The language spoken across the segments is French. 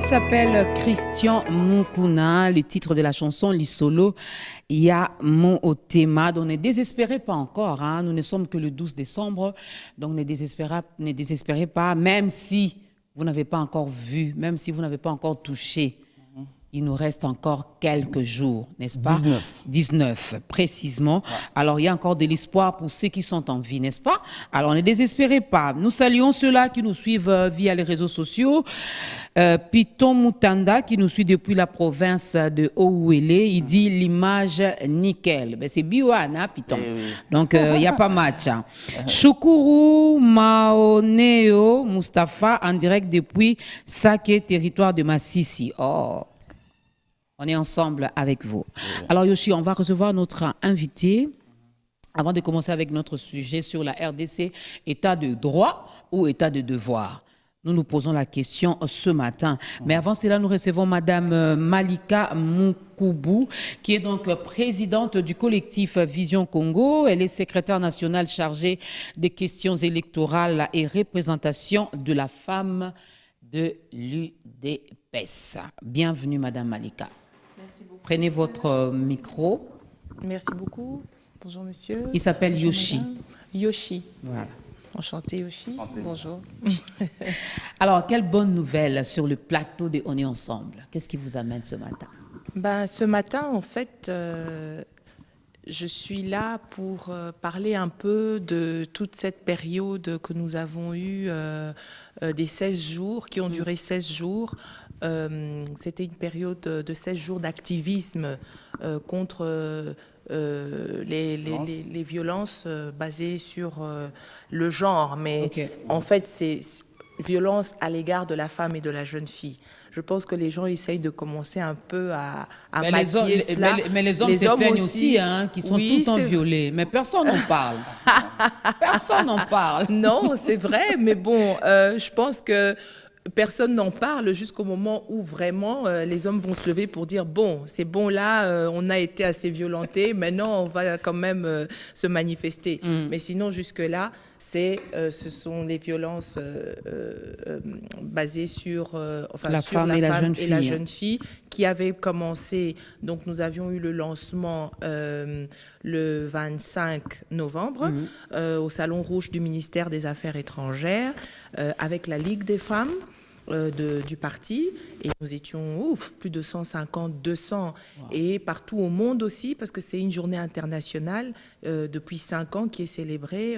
s'appelle Christian Mukuna. Le titre de la chanson, Lisolo, Ya Mon Otema. Donc ne désespérez pas encore, hein. Nous ne sommes que le 12 décembre, donc ne désespérez pas, même si vous n'avez pas encore vu, même si vous n'avez pas encore touché. Il nous reste encore quelques jours, n'est-ce pas? 19, précisément. Ouais. Alors, il y a encore de l'espoir pour ceux qui sont en vie, n'est-ce pas? Alors, ne désespérez pas. Nous saluons ceux-là qui nous suivent via les réseaux sociaux. Piton Mutanda, qui nous suit depuis la province de Ouélé, il dit l'image nickel. Ben, c'est Biwan, hein, Piton. Donc, il n'y a pas match. Hein. Choukuru Maoneo Mustafa, en direct depuis Saké, territoire de Massissi. Oh! On est ensemble avec vous. Alors Yoshi, on va recevoir notre invité. Avant de commencer avec notre sujet sur la RDC, état de droit ou état de devoir? Nous nous posons la question ce matin. Mais avant cela, nous recevons Madame Malika Mukubu, qui est donc présidente du collectif Vision Congo. Elle est secrétaire nationale chargée des questions électorales et représentation de la femme de l'UDPS. Bienvenue Madame Malika. Prenez votre micro. Merci beaucoup. Bonjour monsieur. Il s'appelle Yoshi. Madame. Yoshi. Voilà. Enchanté Yoshi. Enchanté. Bonjour. Alors, quelle bonne nouvelle sur le plateau de On est ensemble. Qu'est-ce qui vous amène ce matin? Ben, ce matin, en fait, je suis là pour parler un peu de toute cette période que nous avons eue, des 16 jours, qui ont duré 16 jours. C'était une période de 16 jours d'activisme contre les violences basées sur le genre. Mais en fait, c'est violence à l'égard de la femme et de la jeune fille. Je pense que les gens essayent de commencer un peu à maquiller cela. Mais les hommes se plaignent aussi, hein, qui sont tout le temps violés. Mais personne n'en parle. Personne n'en parle. Non, c'est vrai, mais bon, je pense que personne n'en parle jusqu'au moment où vraiment les hommes vont se lever pour dire bon, c'est bon là, on a été assez violentés, maintenant on va quand même se manifester. Mais sinon jusque-là, ce sont les violences basées sur, la femme et la jeune fille qui avaient commencé. Donc nous avions eu le lancement le 25 novembre au Salon Rouge du ministère des Affaires étrangères avec la Ligue des femmes du parti, et nous étions plus de 150, 200, et partout au monde aussi, parce que c'est une journée internationale depuis 5 ans qui est célébrée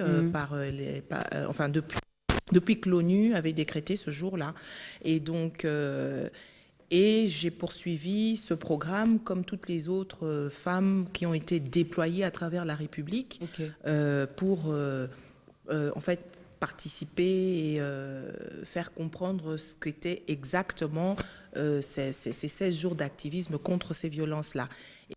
depuis que l'ONU avait décrété ce jour-là. Et donc, et j'ai poursuivi ce programme comme toutes les autres femmes qui ont été déployées à travers la République pour, en fait, participer et faire comprendre ce qu'étaient exactement ces 16 jours d'activisme contre ces violences-là.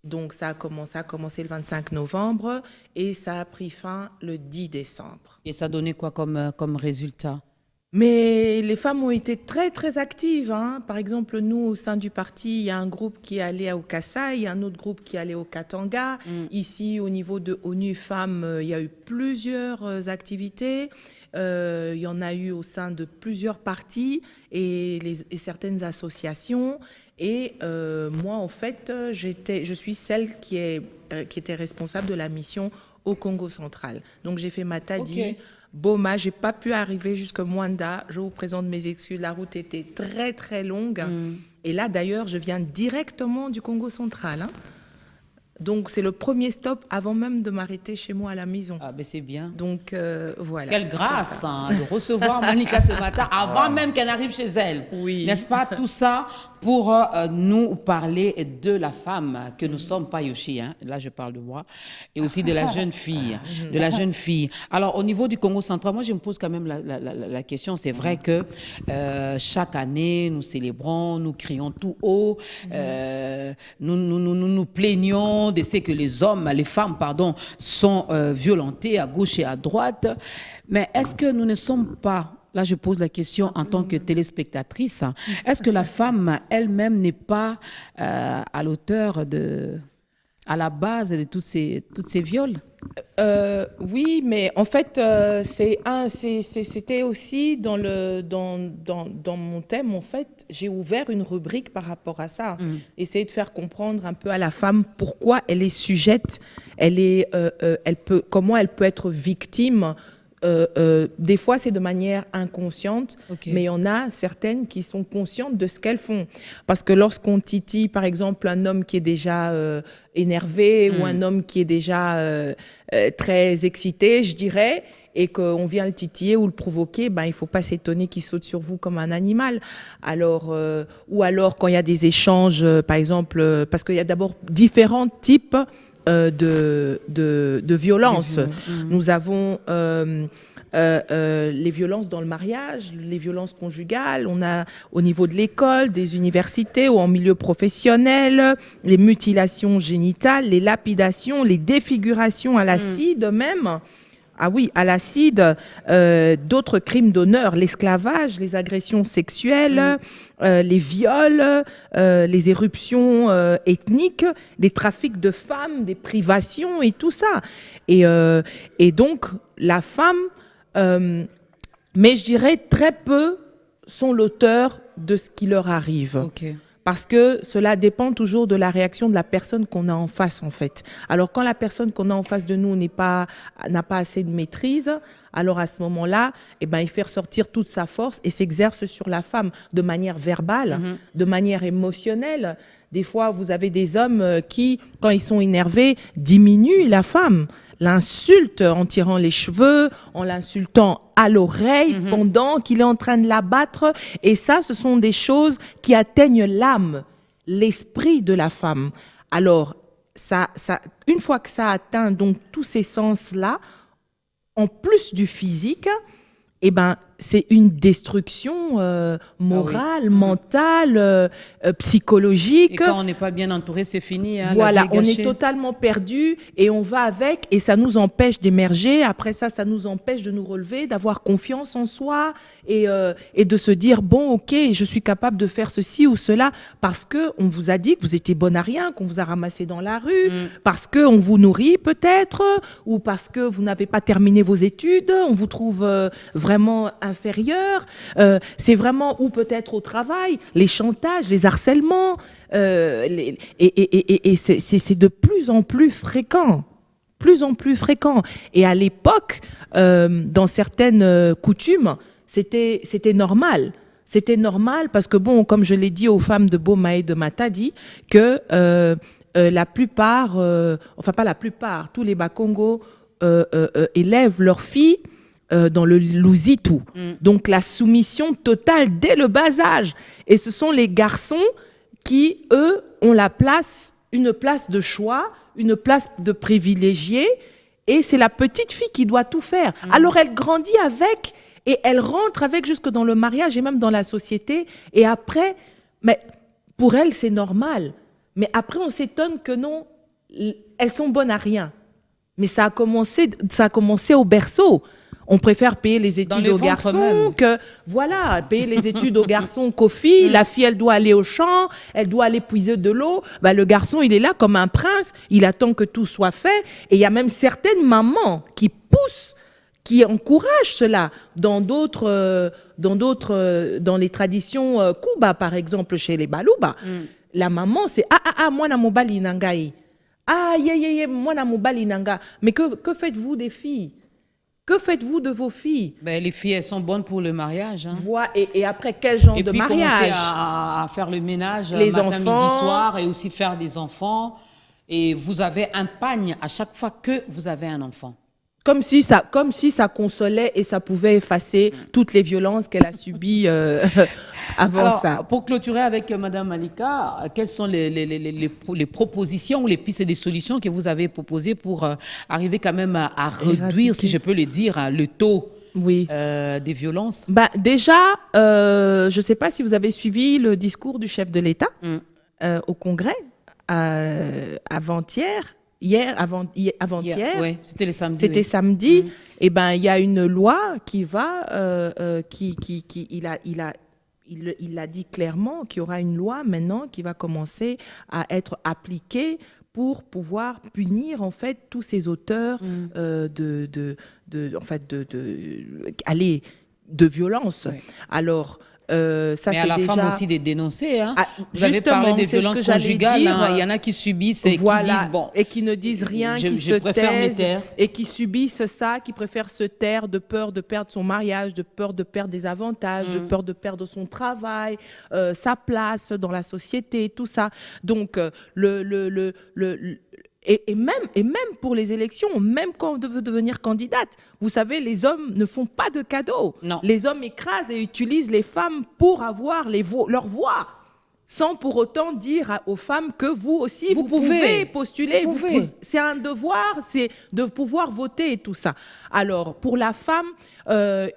Donc ça a commencé le 25 novembre et ça a pris fin le 10 décembre. Et ça a donné quoi comme résultat? Mais les femmes ont été très, très actives. Hein. Par exemple, nous, au sein du parti, il y a un groupe qui est allé au Kassai, il y a un autre groupe qui est allé au Katanga. Ici, au niveau de ONU Femmes, il y a eu plusieurs activités. Il y en a eu au sein de plusieurs partis et certaines associations. Et moi, en fait, je suis celle qui était responsable de la mission au Congo central. Donc, j'ai fait Matadi, Boma, j'ai pas pu arriver jusqu'à Mwanda. Je vous présente mes excuses. La route était très, très longue. Et là, d'ailleurs, je viens directement du Congo central. Hein. Donc, c'est le premier stop avant même de m'arrêter chez moi à la maison. Ah, ben c'est bien. Donc, voilà. Quelle grâce hein, de recevoir Monica ce matin avant même qu'elle arrive chez elle. Oui. N'est-ce pas? Tout ça pour nous parler de la femme que nous sommes, pas Yoshi, hein, là je parle de moi, et aussi de la jeune fille. De la jeune fille. Alors, au niveau du Congo central, moi je me pose quand même la question. C'est vrai que chaque année, nous célébrons, nous crions tout haut, nous plaignons de ce que les hommes, les femmes, pardon, sont violentés à gauche et à droite. Mais est-ce que nous ne sommes pas, là je pose la question en tant que téléspectatrice, est-ce que la femme elle-même n'est pas à l'auteur de à la base de toutes ces viols. Oui, mais en fait, c'était aussi dans mon thème, en fait, j'ai ouvert une rubrique par rapport à ça. Essayer de faire comprendre un peu à la femme pourquoi elle est sujette, comment elle peut être victime. Des fois, c'est de manière inconsciente, mais il y en a certaines qui sont conscientes de ce qu'elles font. Parce que lorsqu'on titille, par exemple, un homme qui est déjà énervé ou un homme qui est déjà très excité, je dirais, et qu'on vient le titiller ou le provoquer, ben, il ne faut pas s'étonner qu'il saute sur vous comme un animal. Alors, ou alors, quand il y a des échanges, par exemple, parce qu'il y a d'abord différents types de violence. Nous avons les violences dans le mariage, les violences conjugales, on a au niveau de l'école, des universités ou en milieu professionnel, les mutilations génitales, les lapidations, les défigurations à l'acide même. Ah oui, à l'acide, d'autres crimes d'honneur, l'esclavage, les agressions sexuelles, les viols, les éruptions ethniques, des trafics de femmes, des privations et tout ça. Et donc, la femme, mais je dirais très peu sont l'auteur de ce qui leur arrive. Parce que cela dépend toujours de la réaction de la personne qu'on a en face, en fait. Alors, quand la personne qu'on a en face de nous n'a pas assez de maîtrise, alors à ce moment-là, eh ben, il fait ressortir toute sa force et s'exerce sur la femme de manière verbale, de manière émotionnelle. Des fois, vous avez des hommes qui, quand ils sont énervés, diminuent la femme, l'insultent en tirant les cheveux, en l'insultant à l'oreille pendant qu'il est en train de la battre. Et ça, ce sont des choses qui atteignent l'âme, l'esprit de la femme. Alors, une fois que ça atteint donc tous ces sens-là, en plus du physique, eh ben, c'est une destruction morale, mentale, psychologique. Et quand on n'est pas bien entouré, c'est fini. Hein, voilà, on est totalement perdu et on va avec et ça nous empêche d'émerger. Après ça, ça nous empêche de nous relever, d'avoir confiance en soi et de se dire, bon, ok, je suis capable de faire ceci ou cela parce qu'on vous a dit que vous étiez bonne à rien, qu'on vous a ramassé dans la rue, parce qu'on vous nourrit peut-être ou parce que vous n'avez pas terminé vos études, on vous trouve vraiment inférieur, c'est vraiment, ou peut-être au travail, les chantages, les harcèlements, et c'est de plus en plus fréquent. Plus en plus fréquent. Et à l'époque, dans certaines coutumes, c'était normal. C'était normal parce que, bon, comme je l'ai dit aux femmes de Boma et de Matadi, que la plupart, enfin pas la plupart, tous les Bakongo élèvent leurs filles dans le Luzitu. Donc la soumission totale dès le bas âge. Et ce sont les garçons qui, eux, ont une place de choix, une place de privilégié. Et c'est la petite fille qui doit tout faire. Alors elle grandit avec et elle rentre avec jusque dans le mariage et même dans la société. Et après, mais pour elle, c'est normal. Mais après, on s'étonne que non, elles sont bonnes à rien. Mais ça a commencé au berceau. On préfère payer les études aux garçons payer les études aux garçons qu'aux filles. La fille, elle doit aller au champ, elle doit aller puiser de l'eau. Ben, le garçon, il est là comme un prince, il attend que tout soit fait. Et il y a même certaines mamans qui poussent, qui encouragent cela dans les traditions Kuba, par exemple, chez les Baluba. La maman, c'est moi na mobali nangai. Moi na mobali nanga. Mais que faites-vous des filles? Que faites-vous de vos filles? Ben, les filles, elles sont bonnes pour le mariage. Hein. Et après, quel genre de mariage? Et puis commencer à faire le ménage les matin, enfants, midi, soir, et aussi faire des enfants. Et vous avez un pagne à chaque fois que vous avez un enfant. Comme si ça consolait et ça pouvait effacer toutes les violences qu'elle a subies avant ça. Pour clôturer avec Madame Malika, quelles sont les propositions ou les pistes et des solutions que vous avez proposées pour arriver quand même à réduire, si je peux le dire, le taux des violences? Déjà, je ne sais pas si vous avez suivi le discours du chef de l'État au Congrès avant-hier. Avant-hier, oui, c'était le samedi. C'était samedi. Et ben, il y a une loi qui va, il a dit clairement qu'il y aura une loi maintenant qui va commencer à être appliquée pour pouvoir punir en fait tous ces auteurs allez, de violence. Ouais. Alors ça Mais c'est à la déjà femme aussi de dénoncer. Hein. Ah, Vous avez parlé justement, des c'est ce violences que j'allais conjugales. dire. Hein. Il y en a qui subissent et Voilà, qui disent bon. et qui ne disent rien, qui je se préfère me taisent taire. et qui subissent ça, qui préfèrent se taire de peur de perdre son mariage, de peur de perdre des avantages, de peur de perdre son travail, sa place dans la société, tout ça. Donc et même pour les élections, même quand on veut devenir candidate, vous savez, les hommes ne font pas de cadeaux. Non. Les hommes écrasent et utilisent les femmes pour avoir leur voix, sans pour autant dire aux femmes que vous aussi, vous pouvez postuler. Vous pouvez. C'est un devoir, c'est de pouvoir voter et tout ça. Alors, pour la femme,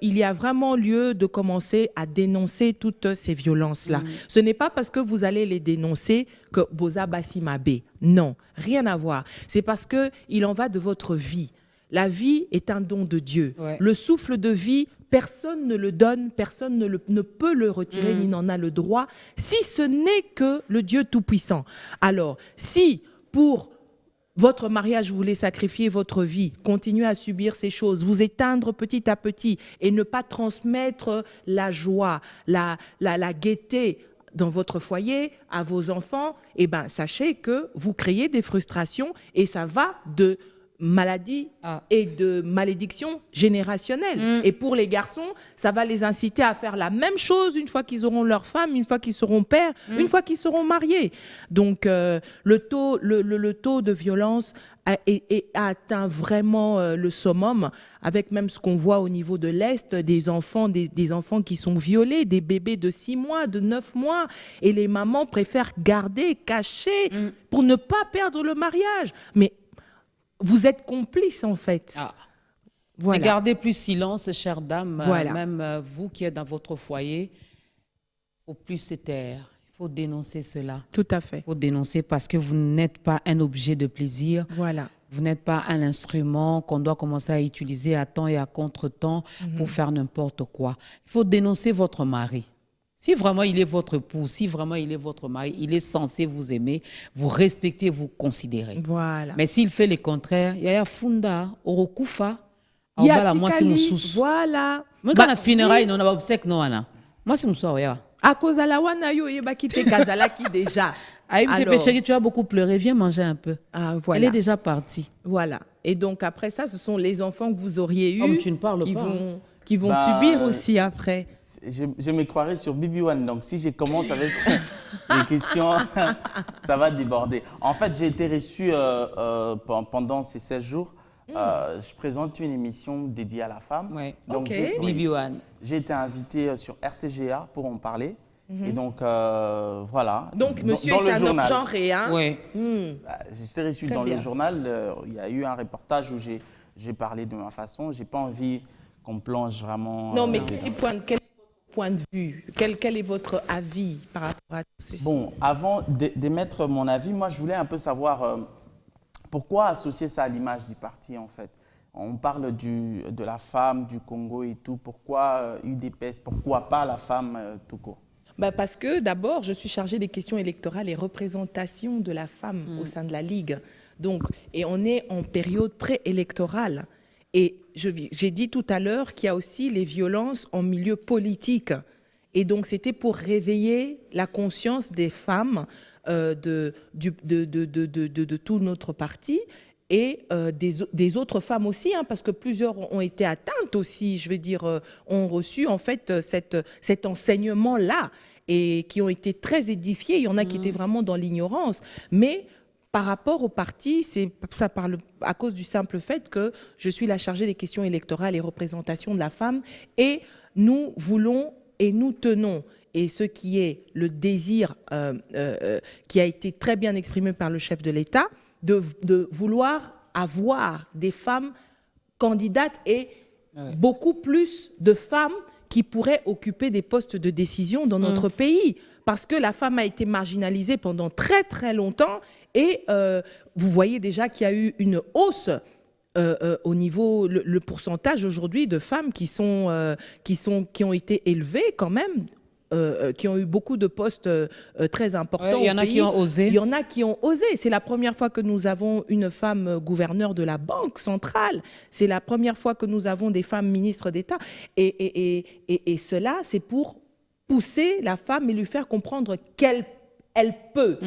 il y a vraiment lieu de commencer à dénoncer toutes ces violences-là. Ce n'est pas parce que vous allez les dénoncer que Boza Bassimabe. Non, rien à voir. C'est parce qu'il en va de votre vie. La vie est un don de Dieu. Ouais. Le souffle de vie, personne ne le donne, personne ne peut le retirer, ni n'en a le droit, si ce n'est que le Dieu Tout-Puissant. Alors, si pour votre mariage, vous voulez sacrifier votre vie, continuer à subir ces choses, vous éteindre petit à petit et ne pas transmettre la joie, la gaieté dans votre foyer, à vos enfants, eh ben, sachez que vous créez des frustrations et ça va de maladie et de malédiction générationnelle. Et pour les garçons, ça va les inciter à faire la même chose une fois qu'ils auront leur femme, une fois qu'ils seront pères, une fois qu'ils seront mariés. Donc, le taux de violence a atteint vraiment le summum, avec même ce qu'on voit au niveau de l'Est, des enfants qui sont violés, des bébés de 6 mois, de 9 mois, et les mamans préfèrent garder, cacher, pour ne pas perdre le mariage. Mais vous êtes complice en fait. Voilà. Ne gardez plus silence, chère dame. Voilà. Même vous qui êtes dans votre foyer, il ne faut plus se taire. Il faut dénoncer cela. Tout à fait. Il faut dénoncer parce que vous n'êtes pas un objet de plaisir. Voilà. Vous n'êtes pas un instrument qu'on doit commencer à utiliser à temps et à contre-temps pour faire n'importe quoi. Il faut dénoncer votre mari. Si vraiment il est votre époux, si vraiment il est votre mari, il est censé vous aimer, vous respecter, vous considérer. Voilà. Mais s'il fait le contraire, il y a funda, orokufa, voilà, moi c'est mon sous. Voilà. Moi quand on a funérailles, on a pas obsèque non ana. Moi c'est mon soir, ya. À cause de la wana yo yeba kite kazala qui déjà. Aïe, monsieur Péchéri, tu as beaucoup pleuré, viens manger un peu. Ah, voilà. Elle est déjà partie. Voilà. Et donc après ça, ce sont les enfants que vous auriez eus tu ne parles pas. Qui vont subir aussi après. Je me croirais sur Bibi One, donc si je commence avec les questions, ça va déborder. En fait, j'ai été reçu pendant ces 16 jours. Je présente une émission dédiée à la femme. Ouais. Donc, Bibi One. J'ai été invité sur RTGA pour en parler. Et donc, voilà. Donc, monsieur est un homme genré, hein? Oui. J'étais reçu dans le journal. Il y a eu un reportage où j'ai parlé de ma façon. Je n'ai pas envie qu'on plonge vraiment... Non, mais quel est votre point de vue? Quel est votre avis par rapport à tout ceci? Bon, avant d'émettre mon avis, moi, je voulais un peu savoir pourquoi associer ça à l'image du parti, en fait. On parle de la femme, du Congo et tout. Pourquoi UDPS? Pourquoi pas la femme tout court? Parce que d'abord, je suis chargée des questions électorales et représentation de la femme au sein de la Ligue. Donc, et on est en période préélectorale. Et j'ai dit tout à l'heure qu'il y a aussi les violences en milieu politique. Et donc, c'était pour réveiller la conscience des femmes de tout notre parti et des autres femmes aussi, hein, parce que plusieurs ont été atteintes aussi, je veux dire, ont reçu en fait cet enseignement-là et qui ont été très édifiés. Il y en a qui étaient vraiment dans l'ignorance. Mais par rapport au parti, ça parle à cause du simple fait que je suis la chargée des questions électorales et représentation de la femme et nous voulons et nous tenons, et ce qui est le désir qui a été très bien exprimé par le chef de l'État, de vouloir avoir des femmes candidates et beaucoup plus de femmes qui pourraient occuper des postes de décision dans notre pays. Parce que la femme a été marginalisée pendant très très longtemps. Et vous voyez déjà qu'il y a eu une hausse au niveau, le pourcentage aujourd'hui de femmes qui ont été élevées quand même qui ont eu beaucoup de postes très importants. Il y en a qui ont osé. Il y en a qui ont osé. C'est la première fois que nous avons une femme gouverneure de la Banque centrale. C'est la première fois que nous avons des femmes ministres d'État. Et cela, c'est pour pousser la femme et lui faire comprendre qu'elle peut.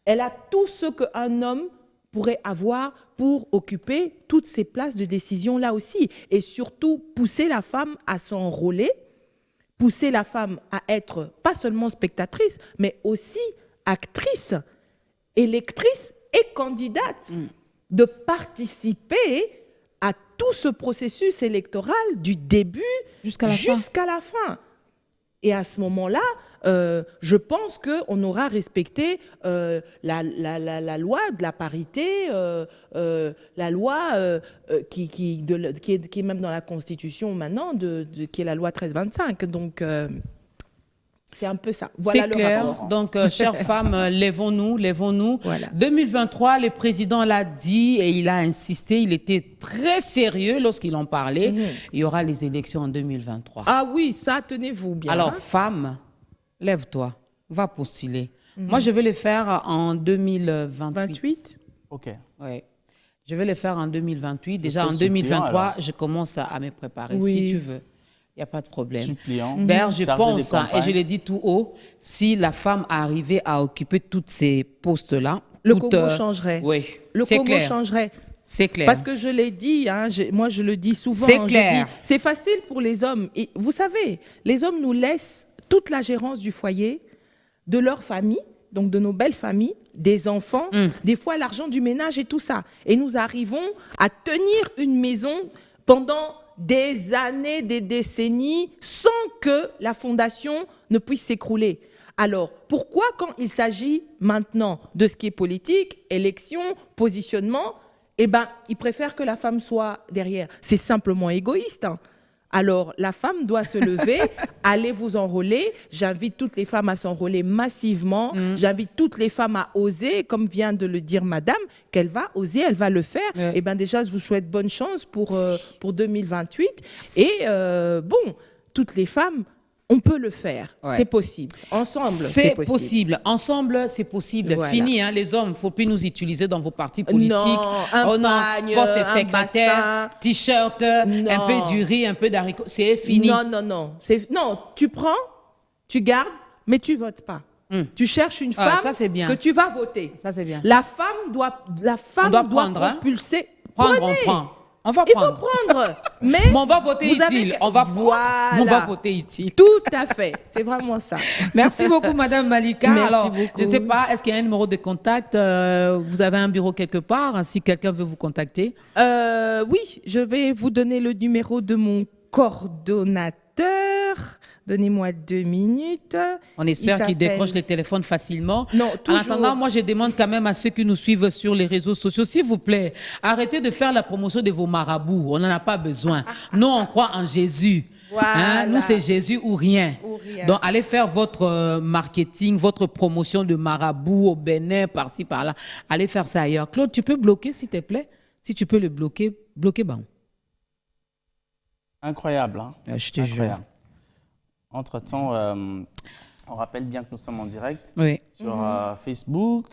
Elle a tout ce qu'un homme pourrait avoir pour occuper toutes ces places de décision là aussi. Et surtout, pousser la femme à s'enrôler, pousser la femme à être pas seulement spectatrice, mais aussi actrice, électrice et candidate, de participer à tout ce processus électoral du début jusqu'à la fin. Et à ce moment-là, je pense qu'on aura respecté la loi de la parité, la loi qui est même dans la Constitution maintenant, qui est la loi 1325. Donc, c'est un peu ça. Voilà c'est clair. Rapport. Donc, chères femmes, lèvons-nous. Voilà. 2023, le président l'a dit et il a insisté. Il était très sérieux lorsqu'il en parlait. Il y aura les élections en 2023. Ah oui, ça, tenez-vous bien. Alors, femmes, lève-toi, va postuler. Moi, je vais le faire en 2028. OK. Oui. Je vais le faire en 2028. Déjà, en 2023, je commence à me préparer, si tu veux. Il n'y a pas de problème. Suppliant. D'ailleurs, je pense, et je l'ai dit tout haut, si la femme arrivait à occuper tous ces postes-là... Le Congo changerait. Oui, le Congo changerait. C'est clair. Parce que je l'ai dit, hein, moi je le dis souvent. C'est clair. C'est facile pour les hommes. Et vous savez, les hommes nous laissent toute la gérance du foyer, de leur famille, donc de nos belles familles, des enfants, des fois l'argent du ménage et tout ça. Et nous arrivons à tenir une maison pendant des années, des décennies, sans que la fondation ne puisse s'écrouler. Alors, pourquoi quand il s'agit maintenant de ce qui est politique, élection, positionnement, eh ben, ils préfèrent que la femme soit derrière? C'est simplement égoïste, hein. Alors, la femme doit se lever, allez vous enrôler. J'invite toutes les femmes à s'enrôler massivement. J'invite toutes les femmes à oser, comme vient de le dire madame, qu'elle va oser, elle va le faire. Et bien déjà, je vous souhaite bonne chance pour 2028. Et bon, toutes les femmes, on peut le faire. C'est possible. Ensemble, c'est possible. Ensemble, c'est possible. Voilà. Fini, hein, les hommes, il ne faut plus nous utiliser dans vos partis politiques. Non, pagne, poste un secrétaire, t-shirt, un peu du riz, un peu d'haricots. C'est fini. Non. Non, tu prends, tu gardes, mais tu ne votes pas. Tu cherches une femme que tu vas voter. Ça, c'est bien. La femme doit prendre, propulser. On prend. On va Il prendre. faut prendre. Mais on va voter utile. On va voilà. On va voter utile. Tout à fait. C'est vraiment ça. Merci beaucoup, Madame Malika. Merci Alors, beaucoup. je ne sais pas, est-ce qu'il y a un numéro de contact? Vous avez un bureau quelque part, si quelqu'un veut vous contacter? Oui, je vais vous donner le numéro de mon coordonnateur. Donnez-moi 2 minutes. On espère qu'il décroche le téléphone facilement. Non, toujours. En attendant, moi, je demande quand même à ceux qui nous suivent sur les réseaux sociaux, s'il vous plaît, arrêtez de faire la promotion de vos marabouts. On n'en a pas besoin. Nous, on croit en Jésus. Voilà. Nous, c'est Jésus ou rien. Donc, allez faire votre marketing, votre promotion de marabout au Bénin, par-ci, par-là. Allez faire ça ailleurs. Claude, tu peux bloquer, s'il te plaît? Si tu peux le bloquer, bon. Incroyable, hein? Je te jure. Entre-temps, on rappelle bien que nous sommes en direct sur Facebook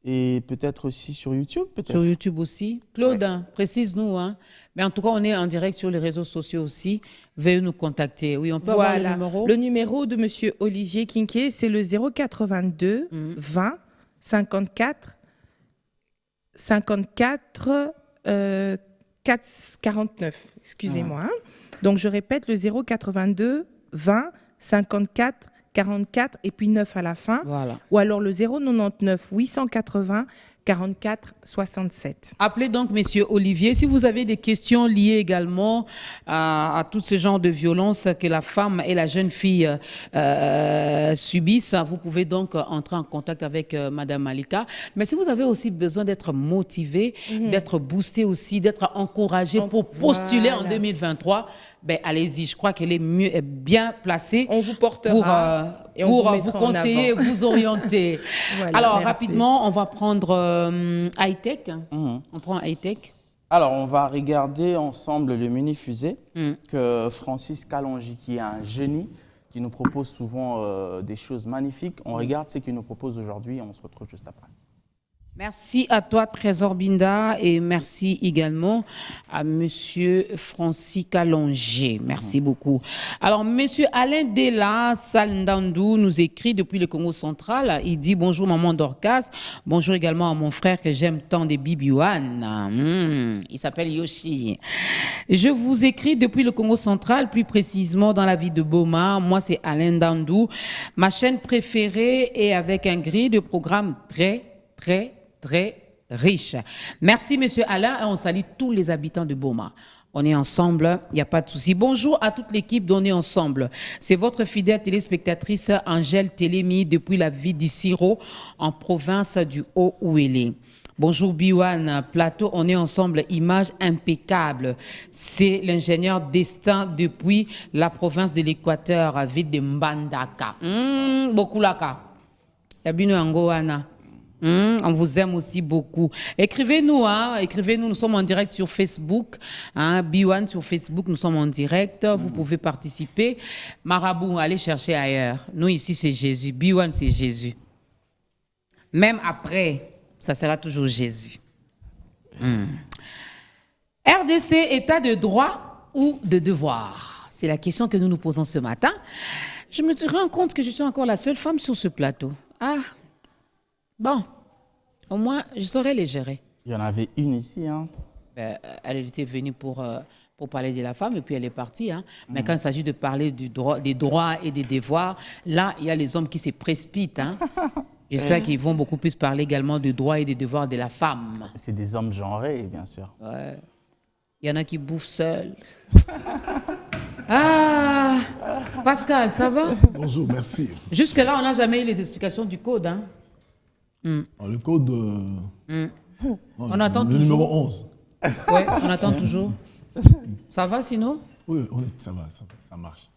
et peut-être aussi sur YouTube. Sur YouTube aussi. Claude, précise-nous. Hein. Mais en tout cas, on est en direct sur les réseaux sociaux aussi. Veuillez nous contacter. Oui, on peut avoir le numéro. Le numéro de M. Olivier Kinké, c'est le 082 20 54 49. Excusez-moi. Hein. Donc, je répète, le 082 20 54 44 et puis 9 à la fin. Voilà. Ou alors le 099 880 44 67. Appelez donc Monsieur Olivier. Si vous avez des questions liées également à tout ce genre de violence que la femme et la jeune fille subissent, vous pouvez donc entrer en contact avec Madame Malika. Mais si vous avez aussi besoin d'être motivé, d'être boosté aussi, d'être encouragé pour postuler en 2023, ben allez-y. Je crois qu'elle est bien placée. On vous portera pour vous conseiller, vous orienter. Voilà, alors, merci. rapidement, on va prendre high-tech. On prend high-tech. Alors, on va regarder ensemble le mini-fusée que Francis Kalonji, qui est un génie, qui nous propose souvent des choses magnifiques. On regarde ce qu'il nous propose aujourd'hui et on se retrouve juste après. Merci à toi, Trésor Binda, et merci également à Monsieur Francis Calongé. Merci beaucoup. Alors, Monsieur Alain Della Saldandou nous écrit depuis le Congo central. Il dit bonjour, maman Dorcas. Bonjour également à mon frère que j'aime tant, de Bibiouane. Il s'appelle Yoshi. Je vous écris depuis le Congo central, plus précisément dans la ville de Boma. Moi, c'est Alain Dandou. Ma chaîne préférée est avec un grille de programme très riche. Merci, Monsieur Alain, et on salue tous les habitants de Boma. On est ensemble, il n'y a pas de souci. Bonjour à toute l'équipe d'On est ensemble. C'est votre fidèle téléspectatrice Angèle Télémi depuis la ville d'Issiro, en province du Haut-Ouélé. Bonjour Biwan, plateau, on est ensemble, image impeccable. C'est l'ingénieur Destin depuis la province de l'Équateur, ville de Mbandaka. Beaucoup laka. Yabino Angoana. On vous aime aussi beaucoup. Écrivez-nous, écrivez-nous. Nous sommes en direct sur Facebook. B1 sur Facebook, nous sommes en direct. Vous pouvez participer. Marabout, allez chercher ailleurs. Nous, ici, c'est Jésus. B1, c'est Jésus. Même après, ça sera toujours Jésus. RDC, état de droit ou de devoir? C'est la question que nous nous posons ce matin. Je me rends compte que je suis encore la seule femme sur ce plateau. Ah, bon, au moins, je saurais les gérer. Il y en avait une ici, hein. Elle était venue pour parler de la femme et puis elle est partie. Mais quand il s'agit de parler des droits et des devoirs, là, il y a les hommes qui se précipitent. J'espère qu'ils vont beaucoup plus parler également des droits et des devoirs de la femme. C'est des hommes genrés, bien sûr. Ouais. Il y en a qui bouffent seuls. Ah, Pascal, ça va? Bonjour, merci. Jusque-là, on n'a jamais eu les explications du code. Le code... On attend le toujours. numéro 11. Oui, on attend toujours. Ça va sinon? Oui, ça va, ça marche.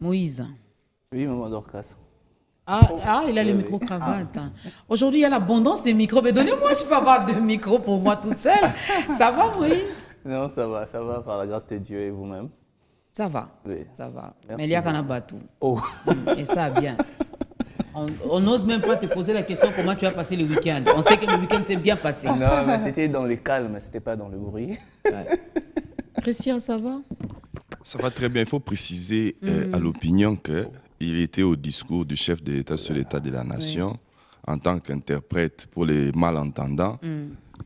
Moïse. Oui, maman Dorcas. Il a le micro-cravate. Aujourd'hui, il y a l'abondance des micros. Mais donnez-moi, je peux avoir 2 micros pour moi toute seule. Ça va, Moïse? Non, ça va, par la grâce de Dieu et vous-même. Ça va, Oui. ça va. Merci Mais il y a qu'un abatou. Oh. Et ça, bien. On n'ose même pas te poser la question comment tu as passé le week-end. On sait que le week-end s'est bien passé. Non, mais c'était dans le calme, c'était pas dans le bruit. Ouais. Christian, ça va? Ça va très bien. Il faut préciser à l'opinion qu'il était au discours du chef de l'État sur l'état de la nation en tant qu'interprète pour les malentendants.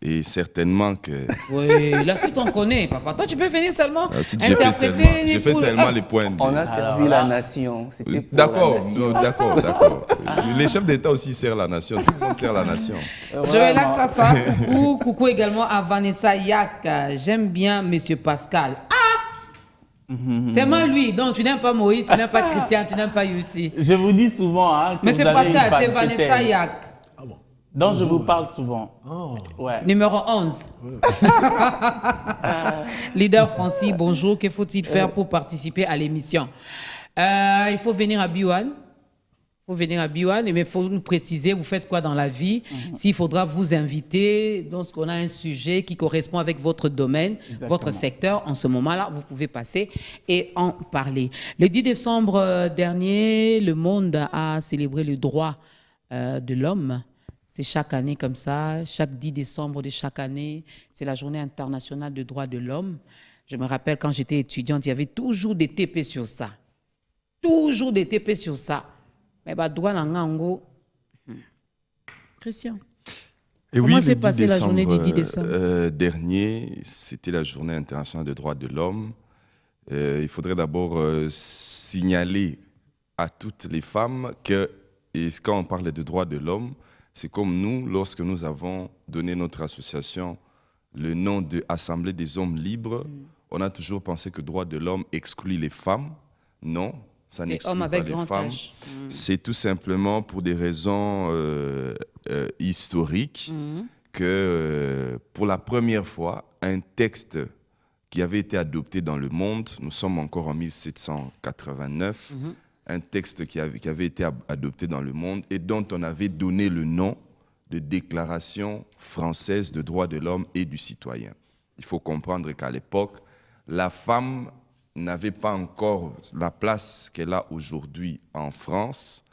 Et certainement que... Oui, la suite on connaît, papa. Toi, tu peux venir seulement interpréter. J'ai fait seulement les points. On a servi la nation, c'était pour D'accord, la nation. d'accord. Les chefs d'État aussi servent la nation. Tout le monde sert la nation. Joëlla Sassa, coucou également à Vanessa Yak. J'aime bien Monsieur Pascal. C'est moi lui, donc tu n'aimes pas Moïse, tu n'aimes pas Christian, tu n'aimes pas Yussi. Je vous dis souvent que Monsieur vous avez Pascal, une femme, c'est je Vanessa t'aime. Yak. dont je vous parle souvent. Ouais. Numéro 11. Leader Francis, bonjour. Que faut-il faire pour participer à l'émission? Il faut venir à B1. Mais il faut nous préciser, vous faites quoi dans la vie? S'il faudra vous inviter, lorsqu'on a un sujet qui correspond avec votre domaine, votre secteur, en ce moment-là, vous pouvez passer et en parler. Le 10 décembre dernier, le monde a célébré le droit de l'homme. C'est chaque année comme ça, chaque 10 décembre de chaque année, c'est la journée internationale des droits de l'homme. Je me rappelle quand j'étais étudiante, il y avait toujours des TP sur ça. Toujours des TP sur ça. Mais droit n'angango. Christian. Et comment oui, s'est passée la journée du 10 décembre dernier, c'était la journée internationale des droits de l'homme. Il faudrait d'abord signaler à toutes les femmes que, et quand on parle de droits de l'homme, c'est comme nous, lorsque nous avons donné notre association le nom de Assemblée des hommes libres, on a toujours pensé que droits de l'homme exclut les femmes. Non, ça n'exclut pas les femmes. C'est tout simplement pour des raisons historiques que pour la première fois, un texte qui avait été adopté dans le monde, nous sommes encore en 1789, un texte qui avait été adopté dans le monde et dont on avait donné le nom de Déclaration française des droits de l'homme et du citoyen. Il faut comprendre qu'à l'époque, la femme n'avait pas encore la place qu'elle a aujourd'hui en France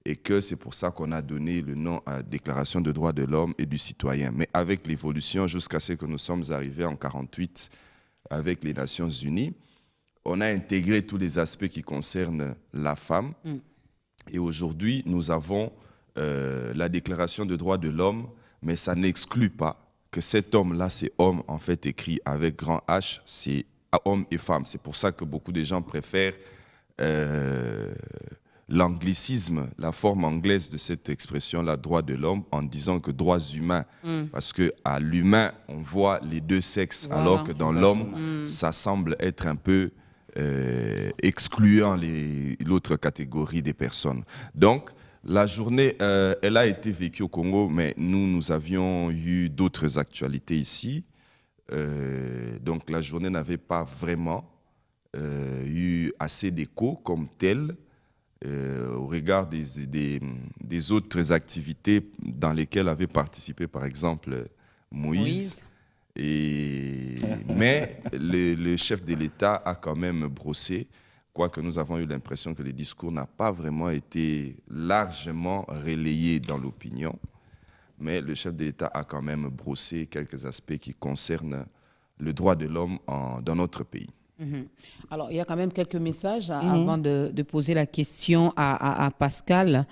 et que c'est pour ça qu'on a donné le nom à Déclaration des droits de l'homme et du citoyen. Mais avec l'évolution jusqu'à ce que nous sommes arrivés en 1948 avec les Nations Unies, on a intégré tous les aspects qui concernent la femme. Et aujourd'hui, nous avons la Déclaration des droits de l'homme, mais ça n'exclut pas que cet homme-là, c'est homme, en fait, écrit avec grand H, c'est homme et femme. C'est pour ça que beaucoup de gens préfèrent l'anglicisme, la forme anglaise de cette expression-là, droit de l'homme, en disant que droits humains. Parce qu'à l'humain, on voit les deux sexes, Voilà. alors que dans l'homme, ça semble être un peu excluant l'autre catégorie des personnes. Donc, la journée, elle a été vécue au Congo, mais nous avions eu d'autres actualités ici. Donc, la journée n'avait pas vraiment eu assez d'écho comme telle au regard des autres activités dans lesquelles avait participé, par exemple, Moïse. Mais le chef de l'État a quand même brossé, quoique nous avons eu l'impression que le discours n'a pas vraiment été largement relayé dans l'opinion. Mais le chef de l'État a quand même brossé quelques aspects qui concernent le droit de l'homme dans notre pays. Alors, il y a quand même quelques messages avant de poser la question à Pascal.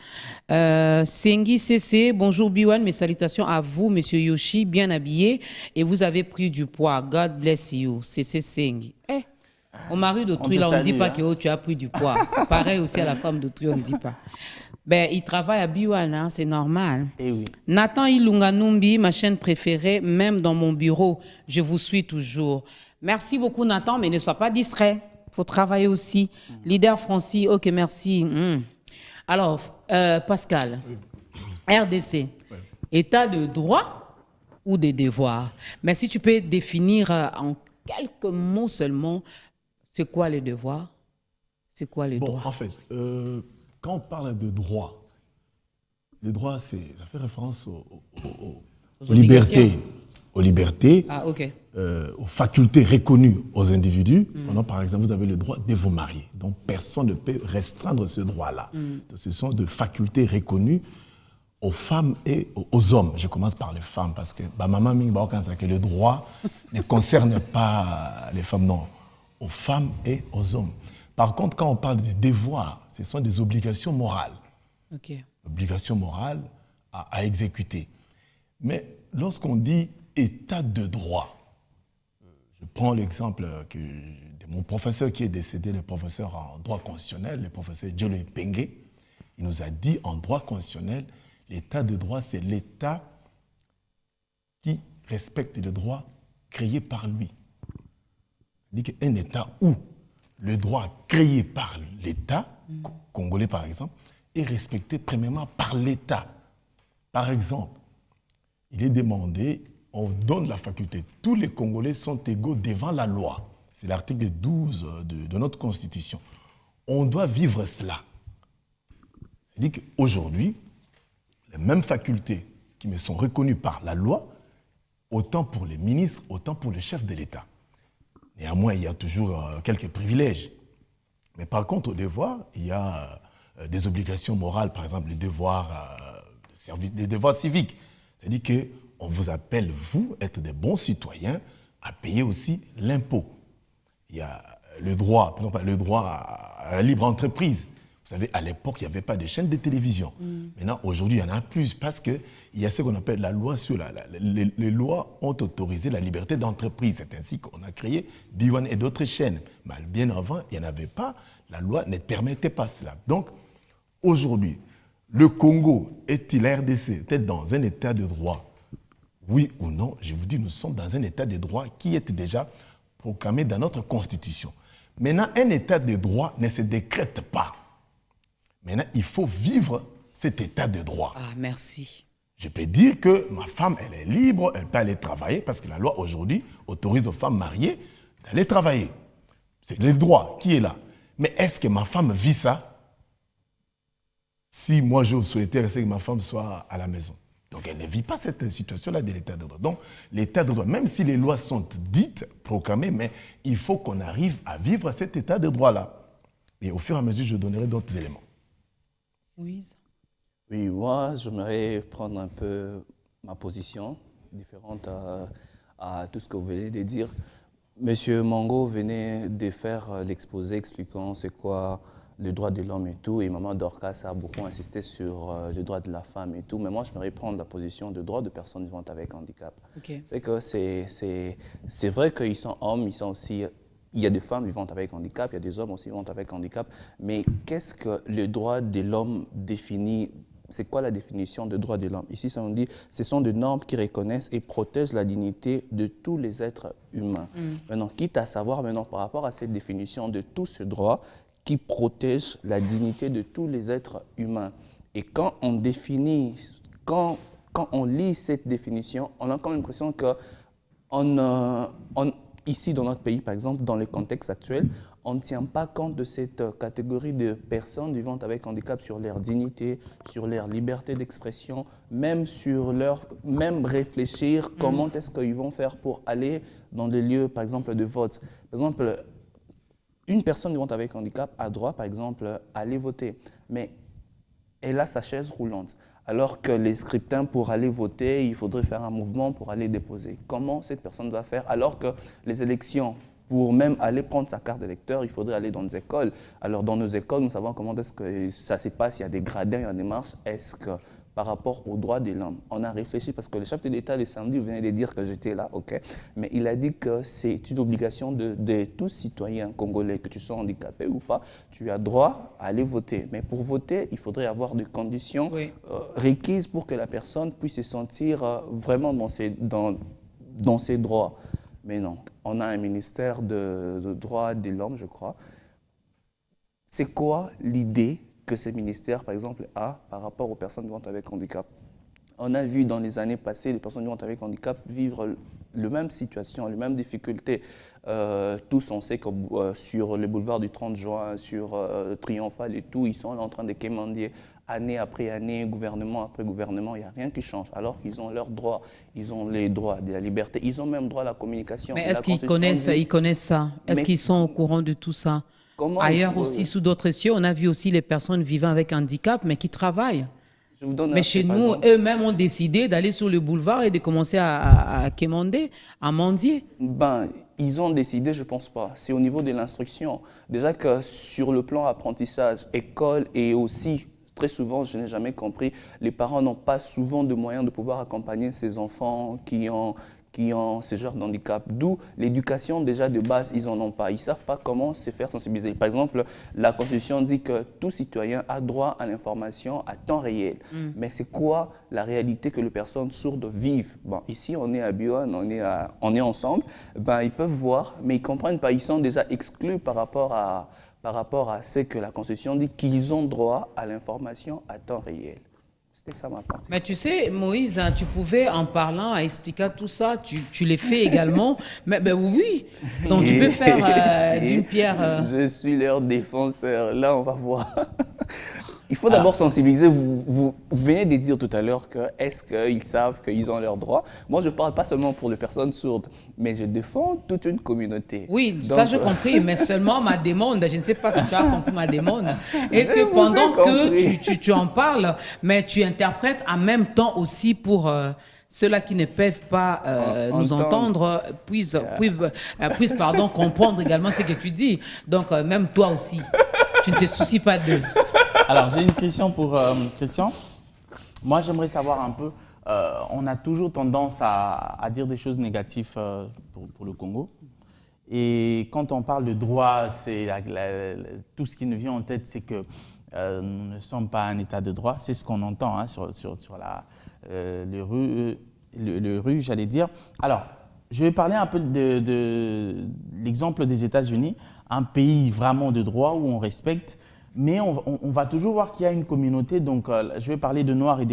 Sengi CC, bonjour Biwan, mes salutations à vous, monsieur Yoshi, bien habillé, et vous avez pris du poids. God bless you. CC Sengi. Au mari d'autrui, là, on ne dit pas que tu as pris du poids. Pareil aussi à la femme d'autrui, on ne dit pas. Ben, il travaille à Biwan, hein, c'est normal. Eh oui. Nathan Ilunga Numbi, ma chaîne préférée, même dans mon bureau, je vous suis toujours. Merci beaucoup Nathan, mais ne sois pas distrait. Il faut travailler aussi. Leader Francis, ok, merci. Alors, Pascal, RDC, état de droit ou des devoirs? Mais si tu peux définir en quelques mots seulement, c'est quoi les devoirs? C'est quoi les droits? En fait, quand on parle de droit, les droits, ça fait référence aux libertés. Aux libertés, aux facultés reconnues aux individus. Par exemple, vous avez le droit de vous marier. Donc, personne ne peut restreindre ce droit-là. Ce sont des facultés reconnues aux femmes et aux hommes. Je commence par les femmes parce que maman que le droit ne concerne pas les femmes, non. Aux femmes et aux hommes. Par contre, quand on parle des devoirs, ce sont des obligations morales. Obligations morales à exécuter. Mais lorsqu'on dit état de droit, je prends l'exemple de mon professeur qui est décédé, le professeur en droit constitutionnel, le professeur Djolo Pengue. Il nous a dit en droit constitutionnel, l'état de droit, c'est l'état qui respecte les droits créés par lui. Il dit qu'un état où le droit créé par l'État, congolais par exemple, est respecté premièrement par l'État. Par exemple, il est demandé, on donne la faculté, tous les Congolais sont égaux devant la loi. C'est l'article 12 de notre Constitution. On doit vivre cela. C'est-à-dire qu'aujourd'hui, les mêmes facultés qui me sont reconnues par la loi, autant pour les ministres, autant pour les chefs de l'État. Néanmoins, il y a toujours quelques privilèges. Mais par contre, au devoir, il y a des obligations morales, par exemple les devoirs de service, des devoirs civiques. C'est-à-dire qu'on vous appelle, vous, être des bons citoyens, à payer aussi l'impôt. Il y a le droit, par exemple, le droit à la libre entreprise. Vous savez, à l'époque, il n'y avait pas de chaînes de télévision. Maintenant, aujourd'hui, il y en a plus parce qu'il y a ce qu'on appelle la loi sur les lois ont autorisé la liberté d'entreprise. C'est ainsi qu'on a créé B1 et d'autres chaînes. Mais bien avant, il n'y en avait pas. La loi ne permettait pas cela. Donc, aujourd'hui, le Congo est-il la RDC est-elle dans un état de droit? Oui ou non? Je vous dis, nous sommes dans un état de droit qui est déjà proclamé dans notre Constitution. Maintenant, un état de droit ne se décrète pas. Maintenant, il faut vivre cet état de droit. Ah, merci. Je peux dire que ma femme, elle est libre, elle peut aller travailler parce que la loi aujourd'hui autorise aux femmes mariées d'aller travailler. C'est le droit qui est là. Mais est-ce que ma femme vit ça? Si moi je souhaitais rester que ma femme soit à la maison. Donc elle ne vit pas cette situation-là de l'état de droit. Donc l'état de droit, même si les lois sont dites, proclamées, mais il faut qu'on arrive à vivre cet état de droit-là. Et au fur et à mesure, je donnerai d'autres éléments. Oui. Oui, moi, j'aimerais prendre un peu ma position, différente à tout ce que vous venez de dire. Monsieur Mongo venait de faire l'exposé expliquant c'est quoi le droit de l'homme et tout, et Maman Dorcas a beaucoup insisté sur le droit de la femme et tout, mais moi, j'aimerais prendre la position de droit de personnes vivantes avec handicap. Okay. C'est que c'est vrai qu'ils sont hommes, ils sont aussi... Il y a des femmes vivantes avec handicap, il y a des hommes aussi vivants avec handicap, mais qu'est-ce que le droit de l'homme définit? C'est quoi la définition de droit de l'homme? Ici, ça nous dit ce sont des normes qui reconnaissent et protègent la dignité de tous les êtres humains. Maintenant, quitte à savoir maintenant par rapport à cette définition de tout ce droit qui protège la dignité de tous les êtres humains. Et quand on définit, quand on lit cette définition, on a comme l'impression que ici, dans notre pays, par exemple, dans le contexte actuel, on ne tient pas compte de cette catégorie de personnes vivant avec handicap sur leur dignité, sur leur liberté d'expression, même réfléchir comment est-ce qu'ils vont faire pour aller dans des lieux, par exemple, de vote. Par exemple, une personne vivant avec handicap a droit, par exemple, à aller voter, mais elle a sa chaise roulante. Alors que les scrutins, pour aller voter, il faudrait faire un mouvement pour aller déposer. Comment cette personne doit faire? Alors que les élections, pour même aller prendre sa carte d'électeur, il faudrait aller dans des écoles. Alors dans nos écoles, nous savons comment est-ce que ça se passe, il y a des gradins, il y a des marches. Est-ce que par rapport aux droits de l'homme, on a réfléchi, parce que le chef de l'État le samedi venait de dire que j'étais là, ok, mais il a dit que c'est une obligation de tout citoyen congolais, que tu sois handicapé ou pas, tu as droit à aller voter. Mais pour voter, il faudrait avoir des conditions requises pour que la personne puisse se sentir vraiment dans ses droits. Mais non, on a un ministère de droits de l'homme, je crois. C'est quoi l'idée que ce ministère, par exemple, a par rapport aux personnes vivantes avec handicap? On a vu dans les années passées les personnes vivantes avec handicap vivre la même situation, les mêmes difficultés. Tous, on sait que sur le boulevard du 30 juin, sur Triomphal et tout, ils sont là en train de quémander année après année, gouvernement après gouvernement, il n'y a rien qui change. Alors qu'ils ont leurs droits, ils ont les droits de la liberté, ils ont même droit à la communication. Mais est-ce qu'ils connaissent ça? Est-ce qu'ils sont au courant de tout ça? Ailleurs aussi, sous d'autres cieux, on a vu aussi les personnes vivant avec handicap, mais qui travaillent. Mais chez nous, eux-mêmes ont décidé d'aller sur le boulevard et de commencer à quémander, à mendier. Ben, ils ont décidé, je ne pense pas. C'est au niveau de l'instruction. Déjà que sur le plan apprentissage, école et aussi, très souvent, je n'ai jamais compris, les parents n'ont pas souvent de moyens de pouvoir accompagner ces enfants qui ont ce genre de handicap. D'où l'éducation déjà de base, ils n'en ont pas. Ils ne savent pas comment se faire sensibiliser. Par exemple, la Constitution dit que tout citoyen a droit à l'information à temps réel. Mais c'est quoi la réalité que les personnes sourdes vivent? Bon, ici, on est à Bion, on est ensemble. Ben, ils peuvent voir, mais ils ne comprennent pas. Ils sont déjà exclus par rapport à ce que la Constitution dit qu'ils ont droit à l'information à temps réel. Ça, ma partie. Mais tu sais, Moïse, hein, tu pouvais, en parlant, en expliquant tout ça, tu les fais également. Mais ben oui, donc tu peux faire d'une pierre... Je suis leur défenseur. Là, on va voir. Il faut d'abord sensibiliser. Vous venez de dire tout à l'heure que est-ce qu'ils savent qu'ils ont leurs droits. Moi, je ne parle pas seulement pour les personnes sourdes, mais je défends toute une communauté. Oui, donc, ça j'ai compris, mais seulement ma demande, je ne sais pas si tu as compris ma demande, est que pendant que tu en parles, mais tu interprètes en même temps aussi pour... ceux-là qui ne peuvent pas nous entendre puissent comprendre également ce que tu dis. Donc, même toi aussi, tu ne te soucies pas d'eux. Alors, j'ai une question pour Christian. Moi, j'aimerais savoir un peu, on a toujours tendance à dire des choses négatives pour le Congo. Et quand on parle de droit, tout ce qui nous vient en tête, c'est que nous ne sommes pas un état de droit. C'est ce qu'on entend hein, sur le rue, j'allais dire. Alors, je vais parler un peu de l'exemple des États-Unis, un pays vraiment de droit où on respecte, mais on va toujours voir qu'il y a une communauté, donc je vais parler de Noirs et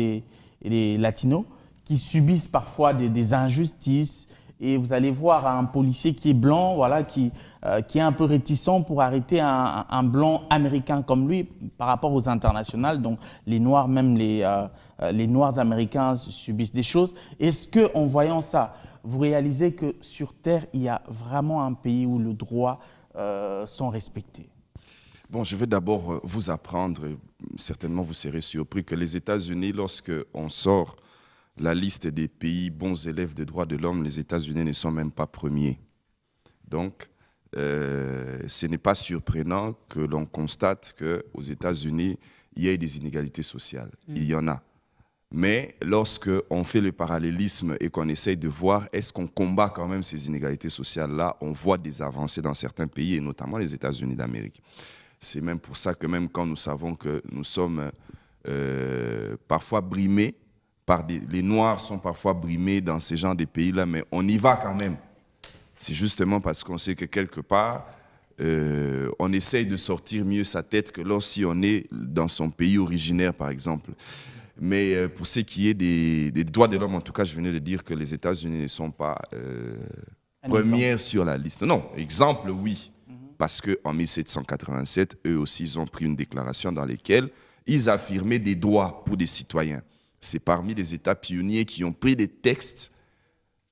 des Latinos, qui subissent parfois des injustices et vous allez voir un policier qui est blanc, voilà, qui est un peu réticent pour arrêter un blanc américain comme lui par rapport aux internationales. Donc les Noirs, même les Noirs américains subissent des choses. Est-ce qu'en voyant ça, vous réalisez que sur Terre, il y a vraiment un pays où les droits sont respectés? Bon, je vais d'abord vous apprendre, certainement vous serez surpris, que les États-Unis, lorsque on sort la liste des pays bons élèves des droits de l'homme, les États-Unis ne sont même pas premiers. Donc, ce n'est pas surprenant que l'on constate qu'aux États-Unis, il y ait des inégalités sociales. Il y en a. Mais lorsqu'on fait le parallélisme et qu'on essaye de voir est-ce qu'on combat quand même ces inégalités sociales-là, on voit des avancées dans certains pays, et notamment les États-Unis d'Amérique. C'est même pour ça que même quand nous savons que nous sommes parfois brimés, les Noirs sont parfois brimés dans ces genres de pays-là, mais on y va quand même. C'est justement parce qu'on sait que quelque part, on essaye de sortir mieux sa tête que lorsque on est dans son pays originaire, par exemple. Mais pour ce qui est des droits de l'homme, en tout cas, je venais de dire que les États-Unis ne sont pas premières sur la liste. Non, exemple, oui. Parce qu'en 1787, eux aussi, ils ont pris une déclaration dans laquelle ils affirmaient des droits pour des citoyens. C'est parmi les États pionniers qui ont pris des textes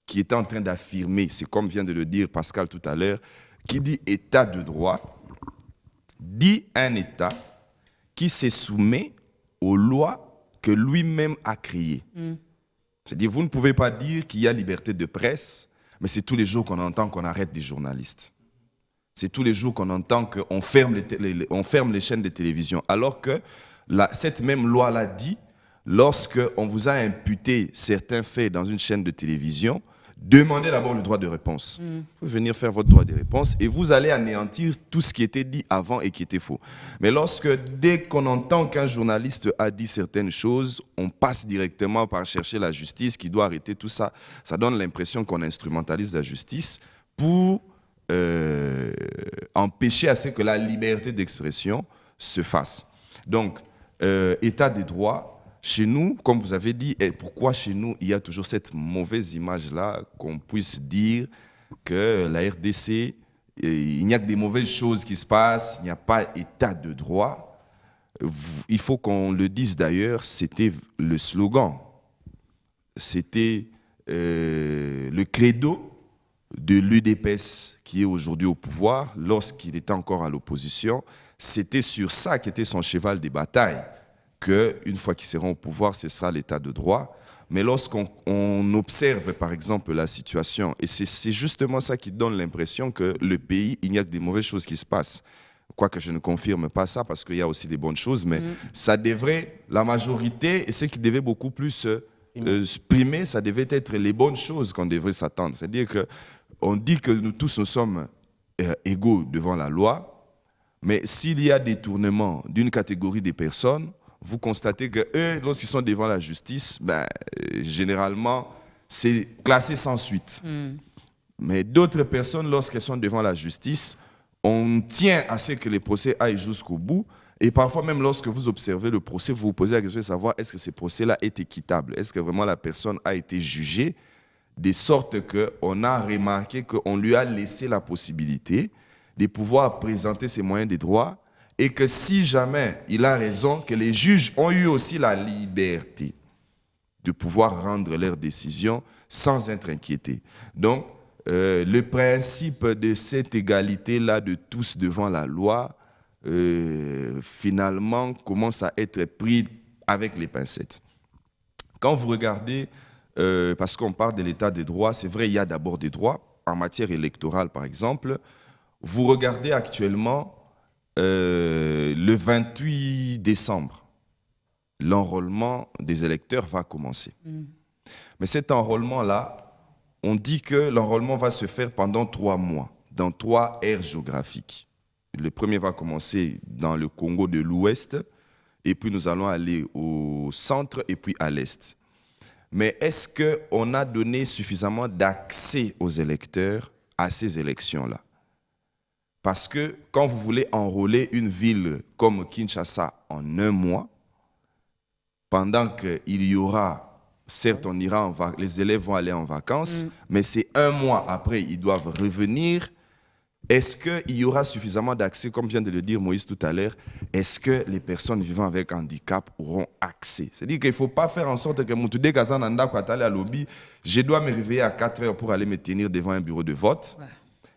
qui étaient en train d'affirmer, c'est comme vient de le dire Pascal tout à l'heure, qui dit État de droit, dit un État qui se soumet aux lois que lui-même a créées. C'est-à-dire, vous ne pouvez pas dire qu'il y a liberté de presse, mais c'est tous les jours qu'on entend qu'on arrête des journalistes. C'est tous les jours qu'on entend qu'on ferme les chaînes de télévision. Alors que cette même loi-là dit, lorsqu'on vous a imputé certains faits dans une chaîne de télévision, demandez d'abord le droit de réponse. Vous pouvez venir faire votre droit de réponse et vous allez anéantir tout ce qui était dit avant et qui était faux. Mais dès qu'on entend qu'un journaliste a dit certaines choses, on passe directement par chercher la justice qui doit arrêter tout ça. Ça donne l'impression qu'on instrumentalise la justice pour empêcher à ce que la liberté d'expression se fasse. Donc, État de droit, chez nous, comme vous avez dit, et pourquoi chez nous, il y a toujours cette mauvaise image-là qu'on puisse dire que la RDC, il n'y a que des mauvaises choses qui se passent, il n'y a pas État de droit. Il faut qu'on le dise d'ailleurs, c'était le slogan, c'était le credo de l'UDPS qui est aujourd'hui au pouvoir, lorsqu'il était encore à l'opposition. C'était sur ça qu'était son cheval de bataille, qu'une fois qu'ils seront au pouvoir, ce sera l'état de droit. Mais lorsqu'on observe, par exemple, la situation, et c'est justement ça qui donne l'impression que le pays, il n'y a que des mauvaises choses qui se passent. Quoique je ne confirme pas ça, parce qu'il y a aussi des bonnes choses, mais ça devrait, la majorité, et ce qui devait beaucoup plus primer, ça devait être les bonnes choses qu'on devrait s'attendre. C'est-à-dire qu'on dit que nous tous, nous sommes égaux devant la loi, mais s'il y a détournement d'une catégorie de personnes, vous constatez que eux, lorsqu'ils sont devant la justice, généralement, c'est classé sans suite. Mais d'autres personnes, lorsqu'elles sont devant la justice, on tient à ce que les procès aillent jusqu'au bout. Et parfois, même lorsque vous observez le procès, vous vous posez la question de savoir est-ce que ce procès-là est équitable? Est-ce que vraiment la personne a été jugée de sorte qu'on a remarqué qu'on lui a laissé la possibilité de pouvoir présenter ses moyens de droit, et que si jamais il a raison, que les juges ont eu aussi la liberté de pouvoir rendre leurs décisions sans être inquiétés. Donc, le principe de cette égalité-là de tous devant la loi, finalement, commence à être pris avec les pincettes. Quand vous regardez, parce qu'on parle de l'état des droits, c'est vrai, il y a d'abord des droits. En matière électorale, par exemple, vous regardez actuellement le 28 décembre, l'enrôlement des électeurs va commencer. Mais cet enrôlement-là, on dit que l'enrôlement va se faire pendant 3 mois, dans 3 aires géographiques. Le premier va commencer dans le Congo de l'Ouest, et puis nous allons aller au centre et puis à l'Est. Mais est-ce qu'on a donné suffisamment d'accès aux électeurs à ces élections-là? Parce que quand vous voulez enrôler une ville comme Kinshasa en 1 mois, pendant qu'il y aura certes, on ira les élèves vont aller en vacances, mais c'est 1 mois après, ils doivent revenir. Est-ce qu'il y aura suffisamment d'accès, comme vient de le dire Moïse tout à l'heure, est-ce que les personnes vivant avec handicap auront accès? C'est-à-dire qu'il ne faut pas faire en sorte que Moutoude Kazananda, quand à lobby, je dois me réveiller à 4 heures pour aller me tenir devant un bureau de vote. Ouais.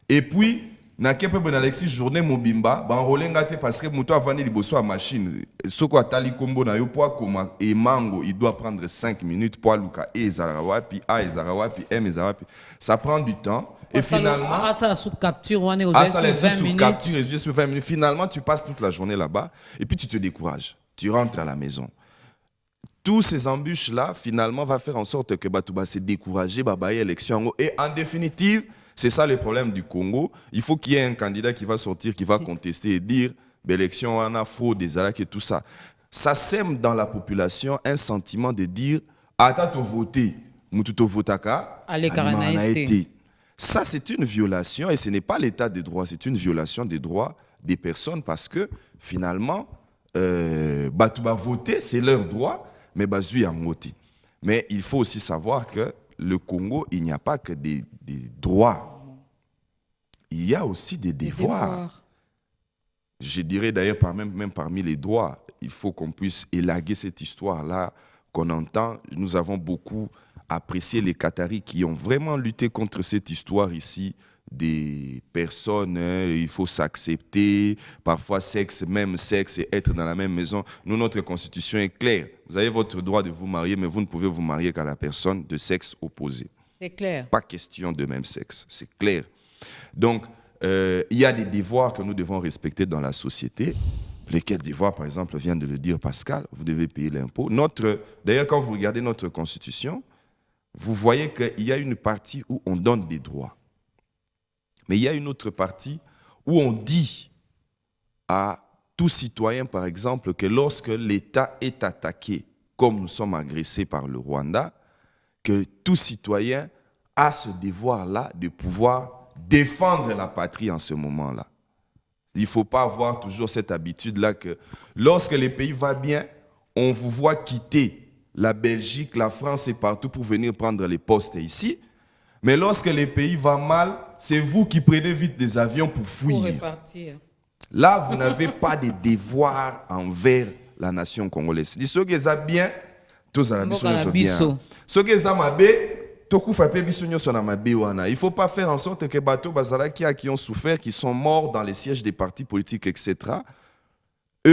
Et puis, nakepe bon Alexis journée mobimba, ban rolengate parce que Moutou a vendu les bossos à machine. Soko atali kombo na yo poa koma et mango, il doit prendre 5 minutes pour Luka et Zarawa, puis A et Zarawa, puis M et Zarawa. Ça prend du temps. Et finalement, ça la sous-capture, on est aux sur 20 minutes. Finalement, tu passes toute la journée là-bas et puis tu te décourages. Tu rentres à la maison. Tous ces embûches-là, finalement, vont faire en sorte que Batouba s'est découragé, Babaye élection. Et en définitive, c'est ça le problème du Congo. Il faut qu'il y ait un candidat qui va sortir, qui va contester et dire l'élection en a faux, des alacs et tout ça. Ça sème dans la population un sentiment de dire Atato voté, Moututo votaka, allez, Karana été. Ça, c'est une violation et ce n'est pas l'état des droits, c'est une violation des droits des personnes parce que finalement, Batouba voter, c'est leur droit, mais Bazui a voté. Mais il faut aussi savoir que le Congo, il n'y a pas que des droits. Il y a aussi des devoirs. Je dirais d'ailleurs même parmi les droits, il faut qu'on puisse élaguer cette histoire-là qu'on entend. Nous avons beaucoup apprécié les Qataris qui ont vraiment lutté contre cette histoire ici des personnes, il faut s'accepter, parfois même sexe et être dans la même maison. Nous, notre constitution est claire. Vous avez votre droit de vous marier, mais vous ne pouvez vous marier qu'à la personne de sexe opposé. C'est clair. Pas question de même sexe, c'est clair. Donc, il y a des devoirs que nous devons respecter dans la société. Lesquels devoirs, par exemple, vient de le dire Pascal, vous devez payer l'impôt. D'ailleurs, quand vous regardez notre constitution, vous voyez qu'il y a une partie où on donne des droits. Mais il y a une autre partie où on dit à tout citoyen, par exemple, que lorsque l'État est attaqué, comme nous sommes agressés par le Rwanda, que tout citoyen a ce devoir-là de pouvoir défendre la patrie en ce moment-là. Il ne faut pas avoir toujours cette habitude-là que lorsque les pays vont bien, on vous voit quitter la Belgique, la France et partout pour venir prendre les postes ici. Mais lorsque les pays vont mal, c'est vous qui prenez vite des avions pour fuir. Pour repartir. Là, vous n'avez pas de devoir envers la nation congolaise. Ceux qui sont bien, tous à la bien. Ceux qui sont mal, il ne faut pas faire en sorte que Bato Bazalaki qui ont souffert, qui sont morts dans les sièges des partis politiques, etc.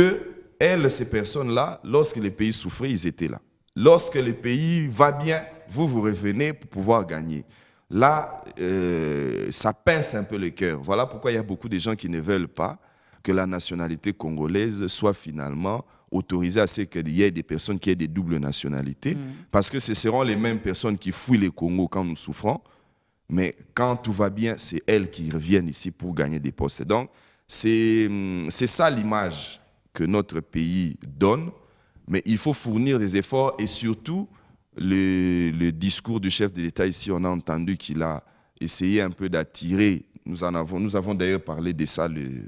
Ces personnes-là, lorsque les pays souffraient, ils étaient là. Lorsque le pays va bien, vous revenez pour pouvoir gagner. Là, ça pince un peu le cœur. Voilà pourquoi il y a beaucoup de gens qui ne veulent pas que la nationalité congolaise soit finalement autorisée à ce qu'il y ait des personnes qui aient des doubles nationalités, parce que ce seront les mêmes personnes qui fuient le Congo quand nous souffrons, mais quand tout va bien, c'est elles qui reviennent ici pour gagner des postes. Donc, c'est ça l'image que notre pays donne, mais il faut fournir des efforts et surtout, le discours du chef de l'État ici, on a entendu qu'il a essayé un peu d'attirer, nous avons d'ailleurs parlé de ça le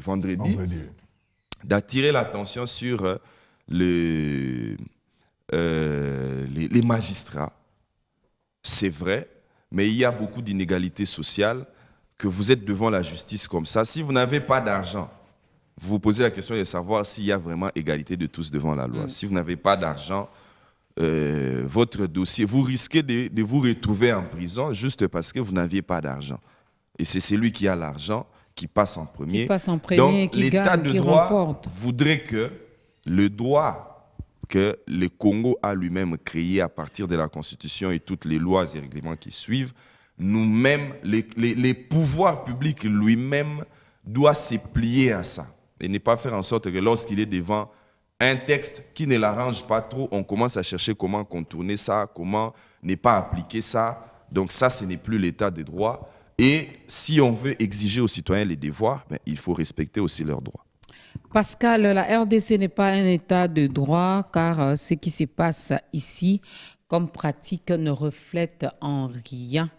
vendredi, d'attirer l'attention sur les magistrats. C'est vrai, mais il y a beaucoup d'inégalités sociales que vous êtes devant la justice comme ça. Si vous n'avez pas d'argent, vous vous posez la question de savoir s'il y a vraiment égalité de tous devant la loi. Si vous n'avez pas d'argent, votre dossier, vous risquez de vous retrouver en prison juste parce que vous n'aviez pas d'argent. Et c'est celui qui a l'argent qui passe en premier. Donc, l'état de droit voudrait que le droit que le Congo a lui-même créé à partir de la Constitution et toutes les lois et règlements qui suivent, nous-mêmes, les pouvoirs publics lui-même doivent se plier à ça. Et ne pas faire en sorte que lorsqu'il est devant un texte qui ne l'arrange pas trop, on commence à chercher comment contourner ça, comment ne pas appliquer ça. Donc ça, ce n'est plus l'état des droits. Et si on veut exiger aux citoyens les devoirs, il faut respecter aussi leurs droits. Pascal, la RDC n'est pas un état de droit car ce qui se passe ici comme pratique ne reflète en rien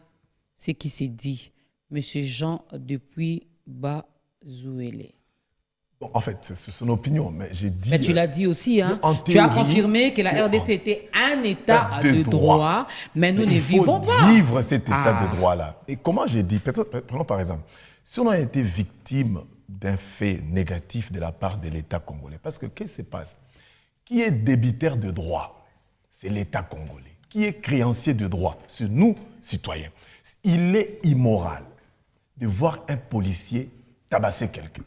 ce qui s'est dit. Monsieur Jean depuis Bazouele. Bon, en fait, c'est son opinion, mais j'ai dit... Mais tu l'as dit aussi, hein. En Tu as théorie, confirmé que la RDC était un État de droit, mais nous ne vivons pas. Il faut vivre cet État de droit-là. Et comment j'ai dit, prenons par exemple, si on a été victime d'un fait négatif de la part de l'État congolais, parce que qu'est-ce qui se passe? Qui est débiteur de droit? C'est l'État congolais. Qui est créancier de droit? C'est nous, citoyens. Il est immoral de voir un policier tabasser quelqu'un.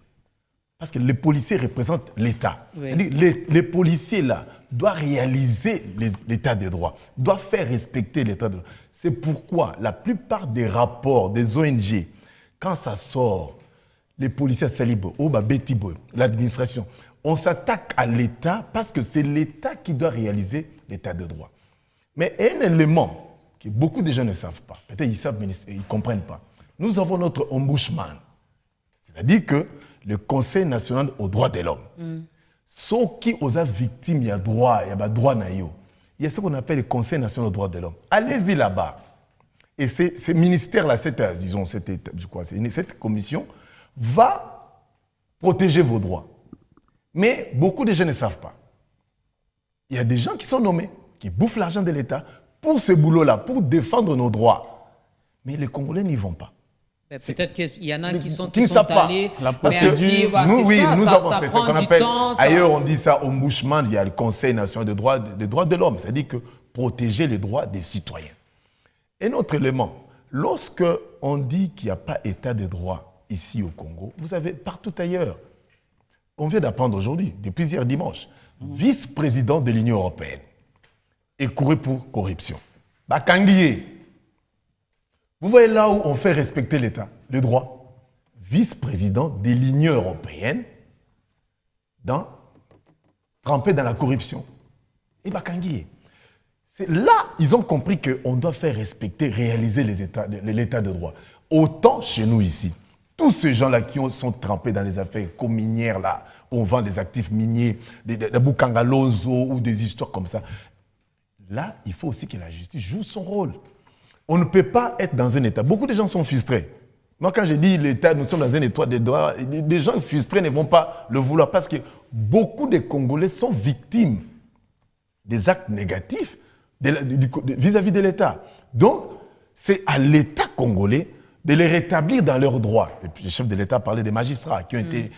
Parce que les policiers représentent l'État. Oui. C'est-à-dire les policiers là doivent réaliser l'État de droit, doivent faire respecter l'État de droit. C'est pourquoi la plupart des rapports des ONG, quand ça sort, les policiers à Salibo, Betibo, l'administration, on s'attaque à l'État parce que c'est l'État qui doit réaliser l'État de droit. Mais un élément que beaucoup de gens ne savent pas, peut-être ils savent mais ils ne comprennent pas, nous avons notre ombudsman. C'est-à-dire que le Conseil national aux droits de l'homme. Ceux qui ont été victimes, il y a droit, il y a droit naïo. Il y a ce qu'on appelle le Conseil national aux droits de l'homme. Allez-y là-bas. Et ce ministère-là, cette commission va protéger vos droits. Mais beaucoup de gens ne savent pas. Il y a des gens qui sont nommés, qui bouffent l'argent de l'État pour ce boulot-là, pour défendre nos droits. Mais les Congolais n'y vont pas. Peut-être qu'il y en a qui sont allés. Parce que nous avons ce qu'on appelle, ailleurs on dit ça, ombudsman, il y a le Conseil national des droits de l'homme, c'est-à-dire que protéger les droits des citoyens. Un autre élément, lorsque on dit qu'il n'y a pas état de droit ici au Congo, vous avez partout ailleurs. On vient d'apprendre aujourd'hui, depuis hier dimanche, vice-président de l'Union européenne, écouru pour corruption. Bakangié. Vous voyez là où on fait respecter l'État, le droit. Vice-président de l'Union européenne, trempé dans la corruption. Et Bakangié. Là, ils ont compris qu'on doit faire respecter, réaliser l'État de droit. Autant chez nous ici. Tous ces gens-là qui sont trempés dans les affaires minières, là, où on vend des actifs miniers, des Bukangalozo ou des histoires comme ça. Là, il faut aussi que la justice joue son rôle. On ne peut pas être dans un État. Beaucoup de gens sont frustrés. Moi, quand je dis l'État, nous sommes dans un État de droit, des gens frustrés ne vont pas le vouloir parce que beaucoup de Congolais sont victimes des actes négatifs vis-à-vis de l'État. Donc, c'est à l'État congolais de les rétablir dans leurs droits. Et puis, le chef de l'État parlait des magistrats qui ont été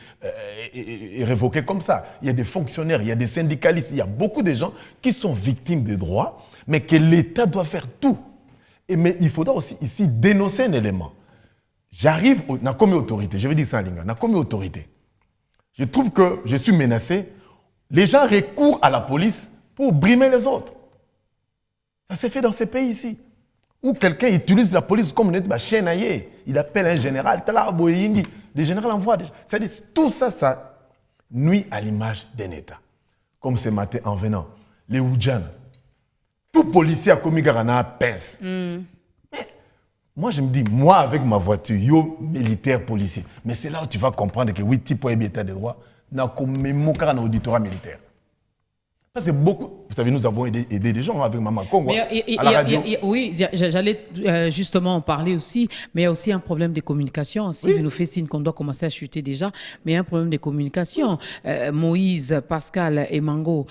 révoqués comme ça. Il y a des fonctionnaires, il y a des syndicalistes, il y a beaucoup de gens qui sont victimes des droits, mais que l'État doit faire tout. Mais il faudra aussi ici dénoncer un élément. J'arrive, n'a comme autorité, je vais dire ça en lingua, n'a comme autorité. Je trouve que je suis menacé. Les gens recourent à la police pour brimer les autres. Ça s'est fait dans ces pays ici. Où quelqu'un utilise la police comme une chaîne aillée. Il appelle un général, les généraux envoient des... C'est-à-dire, tout ça, ça nuit à l'image d'un État. Comme ce matin en venant, les Oudjan. Tout policier a commis Garana pince. Moi, je me dis, moi, avec ma voiture, yo, militaire, policier. Mais c'est là où tu vas comprendre que oui, type état de droit, n'a commis mon cas en auditorat militaire. Parce que beaucoup, vous savez, nous avons aidé des gens avec Maman Congo à la radio. Oui, j'allais justement en parler aussi, mais il y a aussi un problème de communication. Si vous nous faites signe qu'on doit commencer à chuter déjà, mais il y a un problème de communication. Moïse, Pascal et Mango,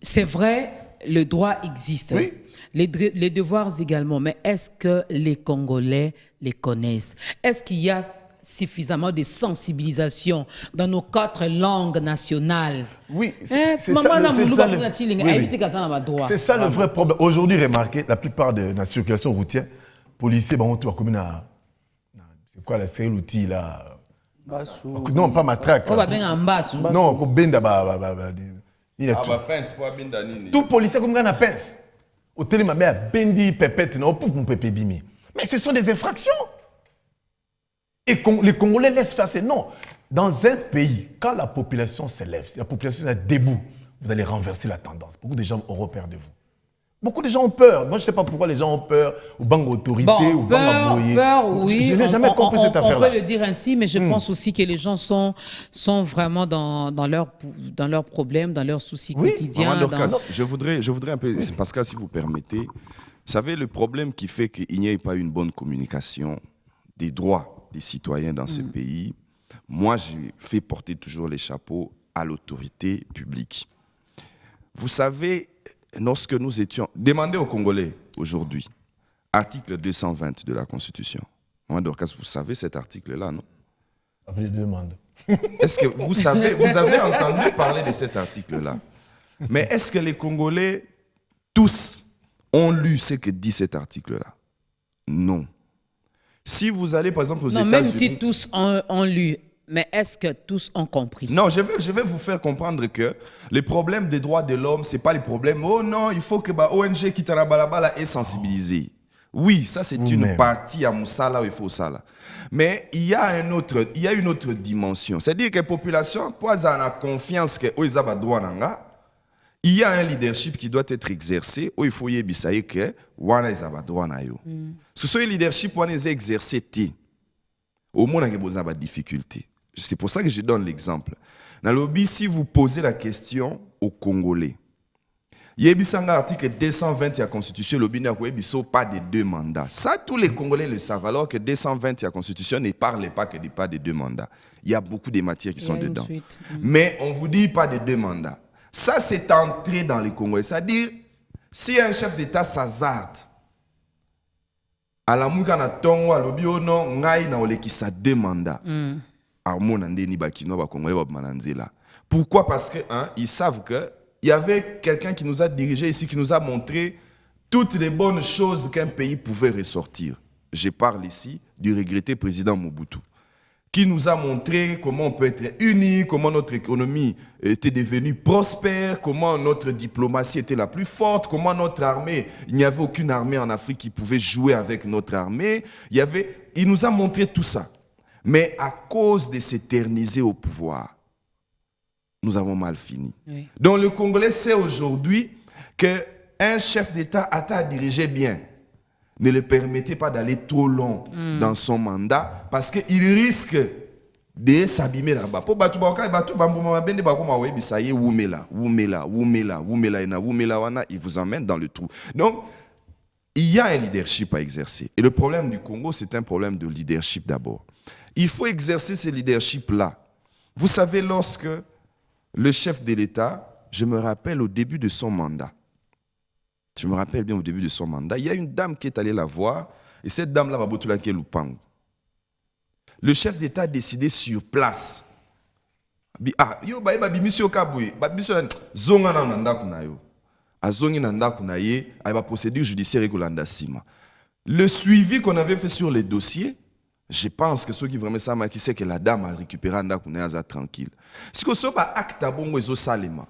c'est vrai, le droit existe. Oui. Les devoirs également, mais est-ce que les Congolais les connaissent? Est-ce qu'il y a suffisamment de sensibilisation dans nos 4 langues nationales? Oui, c'est ça le vrai problème. Aujourd'hui, remarquez, la plupart de la circulation routière, policiers, c'est quoi la série l'outil là? Non, pas matraque. Non, tout policier comme un pince. Au télémamé à bendi pépette, non, pour mon pépé bimi. Mais ce sont des infractions. Et les Congolais laissent faire ça. Non. Dans un pays, quand la population s'élève, si la population est debout, vous allez renverser la tendance. Beaucoup de gens auront peur de vous. Beaucoup de gens ont peur. Moi, je ne sais pas pourquoi les gens ont peur, ou bang autorité, ou bang embrouillé. Peur, oui. Je n'ai jamais compris cette affaire-là. On peut le dire ainsi, mais je pense aussi que les gens sont vraiment dans leurs problèmes, dans leurs soucis quotidiens. Je voudrais un peu, Pascal, si vous permettez, vous savez, le problème qui fait qu'il n'y ait pas une bonne communication des droits des citoyens dans ce pays, moi, j'ai fait porter toujours les chapeaux à l'autorité publique. Vous savez, lorsque nous étions... Demandez aux Congolais aujourd'hui, article 220 de la Constitution. Moi, Dorcas, vous savez cet article-là, non? Après les demandes. Est-ce que vous avez entendu parler de cet article-là? Mais est-ce que les Congolais, tous, ont lu ce que dit cet article-là? Non. Si vous allez, par exemple, aux États-Unis... Même si tous ont lu, mais est-ce que tous ont compris? Non, je vais vous faire comprendre que les problèmes des droits de l'homme, ce n'est pas les problèmes. Oh non, il faut que l'ONG qui est sensibilisée. Oui, ça c'est une partie à Moussala où il faut ça. Mais il y a une autre dimension. C'est-à-dire que la population, pour avoir confiance que il y a un leadership qui doit être exercé où il faut y que wana izaba droit na yo. Parce que ce leadership wana est exercé au moins il y a besoin de difficultés. C'est pour ça que je donne l'exemple. Dans le lobby, si vous posez la question aux Congolais, il y a un article 220 de la Constitution, le lobby n'a pas de 2 mandats. Ça, tous les Congolais le savent, alors que 220 de la Constitution ne parle pas que pas de 2 mandats. Il y a beaucoup de matières qui sont dedans. Mais on ne vous dit pas de 2 mandats. Ça, c'est entré dans les Congolais. C'est-à-dire, si un chef d'État s'hazarde, à la mouka na tongo, à l'obi ono, ngai na olekisa 2 mandats. Pourquoi? Parce que, ils savent que il y avait quelqu'un qui nous a dirigés ici, qui nous a montré toutes les bonnes choses qu'un pays pouvait ressortir. Je parle ici du regretté président Mobutu, qui nous a montré comment on peut être unis, comment notre économie était devenue prospère, comment notre diplomatie était la plus forte, comment notre armée, il n'y avait aucune armée en Afrique qui pouvait jouer avec notre armée. Il nous a montré tout ça. Mais à cause de s'éterniser au pouvoir, nous avons mal fini. Oui. Donc le Congolais sait aujourd'hui qu'un chef d'État à diriger bien ne le permettait pas d'aller trop long dans son mandat parce qu'il risque de s'abîmer là-bas. Il vous emmène dans le trou. Donc, il y a un leadership à exercer. Et le problème du Congo, c'est un problème de leadership d'abord. Il faut exercer ce leadership-là. Vous savez, lorsque le chef de l'État, je me rappelle au début de son mandat, il y a une dame qui est allée la voir, et cette dame-là va botulaquer Lupango. Le chef d'État a décidé sur place. Le suivi qu'on avait fait sur les dossiers, je pense que ceux qui vraiment savent qui sait que la dame a récupéré un acte tranquille. Si que ce soit acte bongo et salima,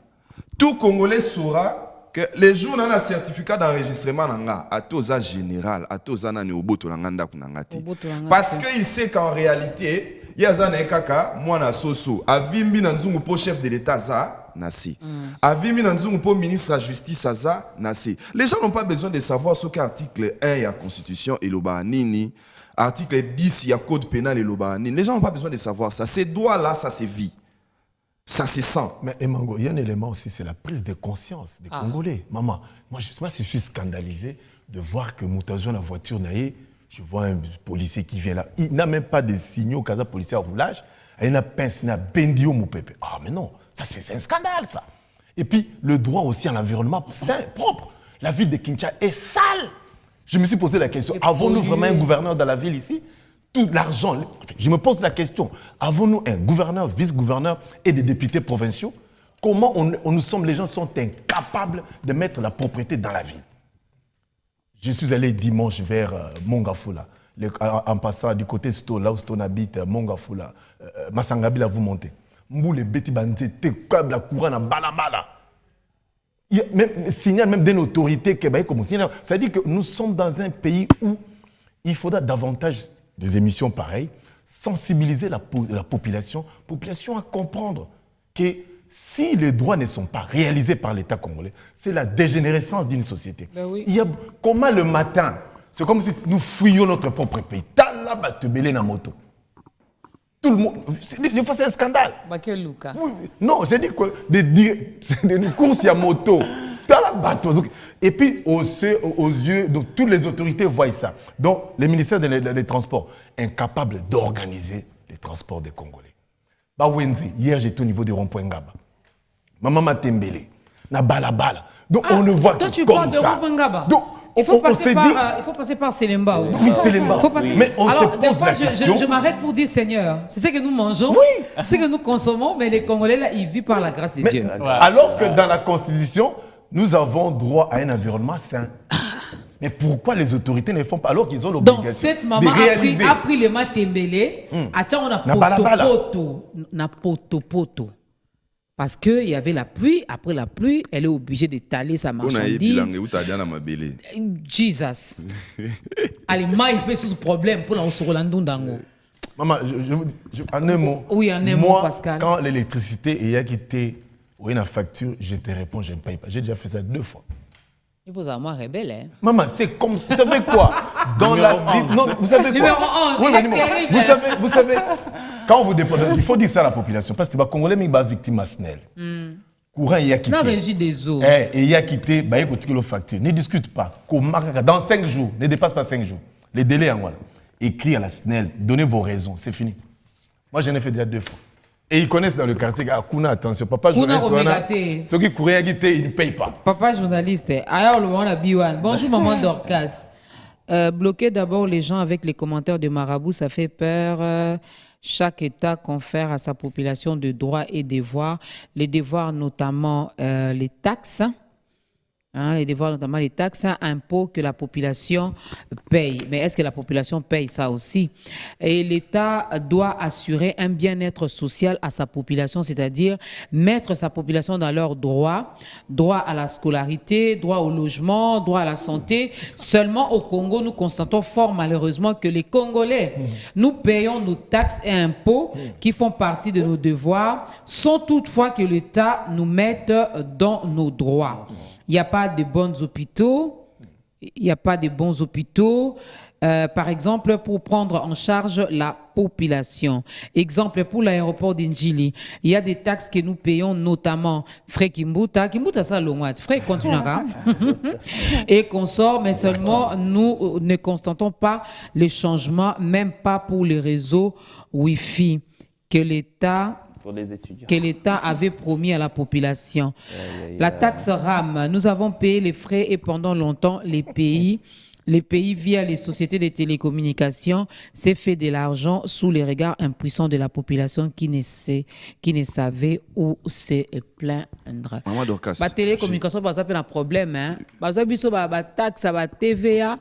tout Congolais saura que les jours dans un certificat d'enregistrement à tous à général, à tous à néoboto l'anganda kunangati. Parce qu'il sait qu'en réalité, il y a un kaka moi na soso, a vimbi nanzungu po chef de l'État za nasi, a vimbi nanzungu po ministre de la Justice za nasi. Les gens n'ont pas besoin de savoir ce qu'article 1 de la Constitution et le nini. Article 10, il y a code pénal et l'Obanine. Les gens n'ont pas besoin de savoir ça. Ces droits-là, ça se vit. Ça se sent. Mais Emango, il y a un élément aussi, c'est la prise de conscience des Congolais. Maman, moi je suis scandalisé de voir que Moutazo, la voiture, je vois un policier qui vient là. Il n'a même pas de signaux casa policier à roulage. Il n'a pas un bendio moupepe. Ah mais non, ça c'est un scandale ça. Et puis le droit aussi à l'environnement sain, propre. La ville de Kinshasa est sale. Je me suis posé la question, avons-nous vraiment un gouverneur dans la ville ici? Tout l'argent, je me pose la question, avons-nous un gouverneur, vice-gouverneur et des députés provinciaux? Comment les gens sont incapables de mettre la propriété dans la ville? Je suis allé dimanche vers Mongafula, en passant du côté Sto, là où Stone habite, Mongafula, Massangabila, vous montez. Mboule beti bandé, te câble la couronne en balabala. Il y a même signal même d'une autorité québécoise comme signal. C'est-à-dire que nous sommes dans un pays où il faudra davantage des émissions pareilles, sensibiliser la population à comprendre que si les droits ne sont pas réalisés par l'État congolais, c'est la dégénérescence d'une société. Ben oui. Comment le matin, c'est comme si nous fuyions notre propre pays. Talaba te belé na moto. Tout le monde. Des fois, c'est un scandale. Quel Lucas? Non, j'ai dit que des courses à moto. Et puis, aux yeux, donc, toutes les autorités voient ça. Donc, les ministères des Transports, incapables d'organiser les transports des Congolais. Bah, Wendy, hier, j'étais au niveau du rond-point Ngaba. Maman m'a tembélé. Na balabala. Donc, on ne voit toi, que tu comme parles de ça. rond-point Ngaba. Donc, il faut on passer par Selemba. Oui, Selemba. Mais on Alors, se des pose fois, la question. je m'arrête pour dire Seigneur, c'est ce que nous mangeons, c'est ce que nous consommons, mais les Congolais, là, ils vivent par la grâce de Dieu. Alors que dans la Constitution, nous avons droit à un environnement sain. Mais pourquoi les autorités ne font pas alors qu'ils ont Donc, l'obligation cette de maman réaliser? a pris le matembele, on a poto. Parce qu'il y avait la pluie, après la pluie, elle est obligée d'étaler sa marchandise. Jesus. Allez, il peut ce problème pour la Rolando Dango. Maman, en un mot. Oui, en un mot, Pascal. Quand l'électricité est quitté ou une facture, je te réponds, je ne paye pas. J'ai déjà fait ça 2 fois. Il faut avoir rebelle, hein. Maman, c'est comme ça. Vous savez quoi? Dans la vie. Non, vous savez quoi? Numéro 11, oui, c'est terrible. vous savez, quand vous dépendez, il faut dire ça à la population. Parce que les Congolais, ils sont victimes à Snell. Courant, il y a quitté. Non, régie des eaux. Et il y a quitté, il y a quitté facture. Ne discute pas. Dans 5 jours, ne dépasse pas 5 jours. Les délais, voilà. Écrit à la Snell, donnez vos raisons, c'est fini. Moi, j'en ai fait déjà 2 fois. Et ils connaissent dans le quartier, ah, Kuna, attention, papa journaliste, ceux qui couraient à quitter, ils ne payent pas. Papa journaliste, alors le moment la Biwan. Bonjour maman Dorcas. Bloquer d'abord les gens avec les commentaires de Marabout, ça fait peur. Chaque État confère à sa population de droits et devoirs. Les devoirs notamment les taxes. Les devoirs, notamment les taxes, impôts que la population paye. Mais est-ce que la population paye ça aussi? Et l'État doit assurer un bien-être social à sa population, c'est-à-dire mettre sa population dans leurs droits, droit à la scolarité, droit au logement, droit à la santé. Seulement au Congo, nous constatons fort malheureusement que les Congolais, nous payons nos taxes et impôts qui font partie de nos devoirs, sans toutefois que l'État nous mette dans nos droits. Il n'y a pas de bons hôpitaux. Il n'y a pas de bons hôpitaux. Par exemple, pour prendre en charge la population. Exemple, pour l'aéroport d'Indjili, il y a des taxes que nous payons, notamment frais Kimbuta. Kimbuta, ça, l'ongouat. Frais continuera. Et qu'on sort, mais seulement, nous ne constatons pas les changements, même pas pour les réseaux Wi-Fi que l'État... Pour les étudiants. Que l'État avait promis à la population. La taxe RAM, nous avons payé les frais et pendant longtemps, les pays via les sociétés de télécommunications, s'est fait de l'argent sous les regards impuissants de la population qui ne savait où se plaindre. Maman Dorcas. La télécommunication, ça fait un problème. Hein? Parce que la taxe, la TVA,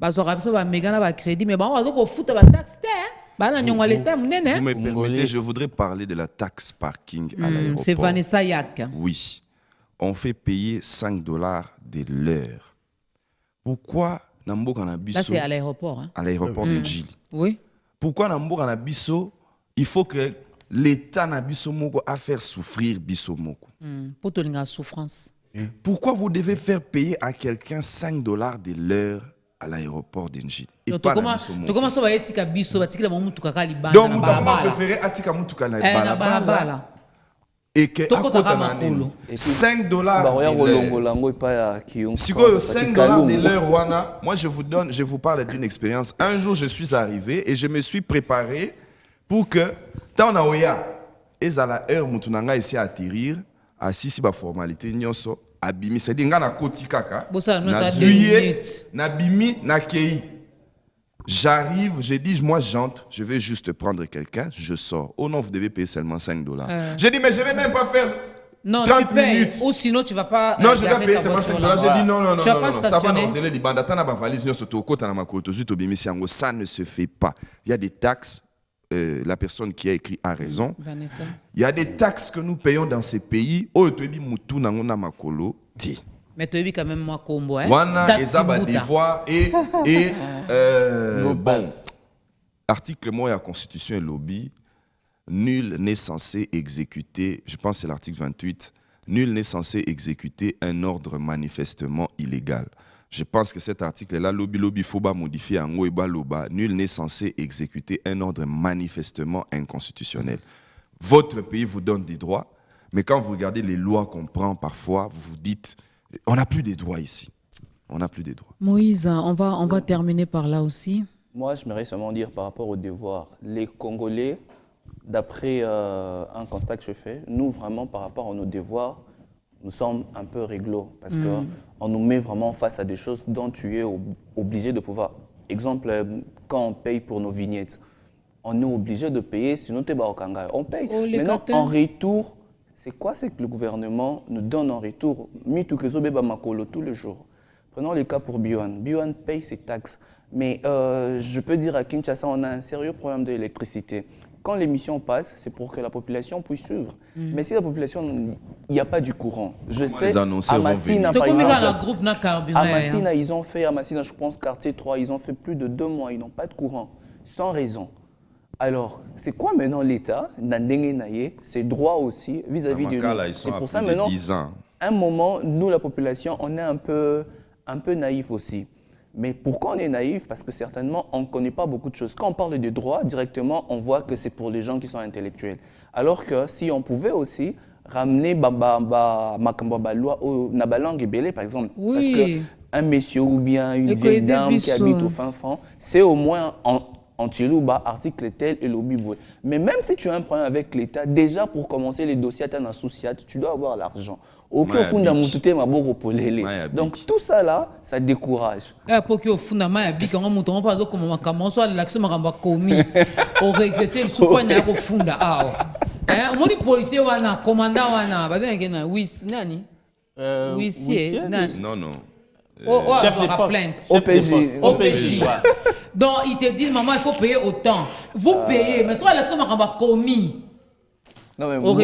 la méga, la crédit, mais on va foutre la taxe. Vous me permettez, je voudrais parler de la taxe parking à l'aéroport. C'est Vanessa Yak. Oui. On fait payer $5 de l'heure. Pourquoi Namboka Nabiso... Là, c'est à l'aéroport. Hein? À l'aéroport de Djili. Oui. Pourquoi Namboka Nabiso, il faut que l'État Nabiso Moko a faire souffrir Biso Moko. Pour tenir la souffrance. Pourquoi vous devez faire payer à quelqu'un $5 de l'heure à l'aéroport d'Indjili? Donc, comment ça va être Biso, donc, vous préférez Atika Moutuka na balabala. Et que $5. Si vous $5 de l'heure, moi je vous parle d'une expérience. Un jour je suis arrivé et je me suis préparé pour que tant na oya ezala heure mutunanga ici atterrir assis si ba formalité nyonso abimi c'est dinga na koti kaka na juillet na bimi na kei. J'arrive, j'ai dit, moi j'entre, je vais juste prendre quelqu'un, je sors. Oh non, vous devez payer seulement $5. J'ai dit, mais je ne vais même pas faire 30 minutes. Ou sinon tu ne vas pas... Non, je dois payer seulement $5. J'ai dit, non, ça va stationner. Ça ne se fait pas. Il y a des taxes, la personne qui a écrit a raison. Vanessa. Il y a des taxes que nous payons dans ces pays. Mais tu as vu quand même moi combo. Wana, Ezaba Devoir et bon, article moi, la Constitution et lobby, nul n'est censé exécuter, je pense que c'est l'article 28, nul n'est censé exécuter un ordre manifestement illégal. Je pense que cet article-là, lobby, faut pas modifier en loba, nul n'est censé exécuter un ordre manifestement inconstitutionnel. Votre pays vous donne des droits, mais quand vous regardez les lois qu'on prend parfois, vous vous dites... On n'a plus des droits ici. On n'a plus des droits. Moïse, on va terminer par là aussi. Moi, j'aimerais seulement dire par rapport aux devoirs. Les Congolais d'après un constat que je fais, nous, vraiment, par rapport à nos devoirs, nous sommes un peu réglo parce qu'on nous met vraiment face à des choses dont tu es obligé de pouvoir. Exemple, quand on paye pour nos vignettes, on est obligé de payer, sinon tu es au Kanga. On paye. Maintenant, en retour, c'est quoi? C'est que le gouvernement nous donne en retour Makolo tous les jours. Prenons le cas pour Biwan. Biwan paye ses taxes. Mais je peux dire à Kinshasa, on a un sérieux problème d'électricité. Quand l'émission passe, c'est pour que la population puisse suivre. Mais si la population, il n'y a pas du courant. Je sais, à Massina, par exemple, à Massina, ils ont fait, à Massina, je pense, quartier 3, ils ont fait plus de 2 mois, ils n'ont pas de courant, sans raison. Alors, c'est quoi maintenant l'État, ses droits aussi vis-à-vis de nous? C'est pour ça maintenant, à un moment, nous, la population, on est un peu naïf aussi. Mais pourquoi on est naïf? Parce que certainement, on ne connaît pas beaucoup de choses. Quand on parle de droits, directement, on voit que c'est pour les gens qui sont intellectuels. Alors que si on pouvait aussi ramener ma loi au Nabalang et Belé, par exemple. Parce qu'un monsieur ou bien une vieille dame qui habite au fin fond, c'est au moins en Chilouba, article tel et l'obiboué. Mais même si tu as un problème avec l'État, déjà pour commencer les dossiers à un associat, tu dois avoir l'argent. Donc tout ça là, ça décourage. Non, non. Chef de poste. OPJ. Donc, ils te disent, maman, il faut payer autant. Vous payez, mais soit l'élection m'a commis. Non, mais moi,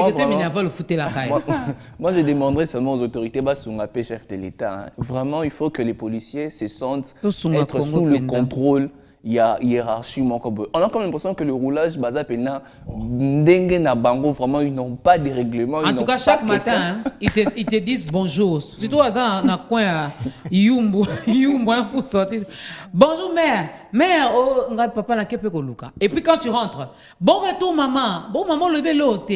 je demanderais seulement aux autorités, chef de l'État. Vraiment, il faut que les policiers se sentent être sous le contrôle. Il y a hiérarchie. On a comme l'impression que le roulage, vraiment, ils n'ont pas de règlement. En tout cas, chaque matin, ils te disent bonjour. Surtout dans le coin, pour sortir. Bonjour, mère. Mère, papa, et puis quand tu rentres, bon retour, maman. Bon, maman, levez l'autre.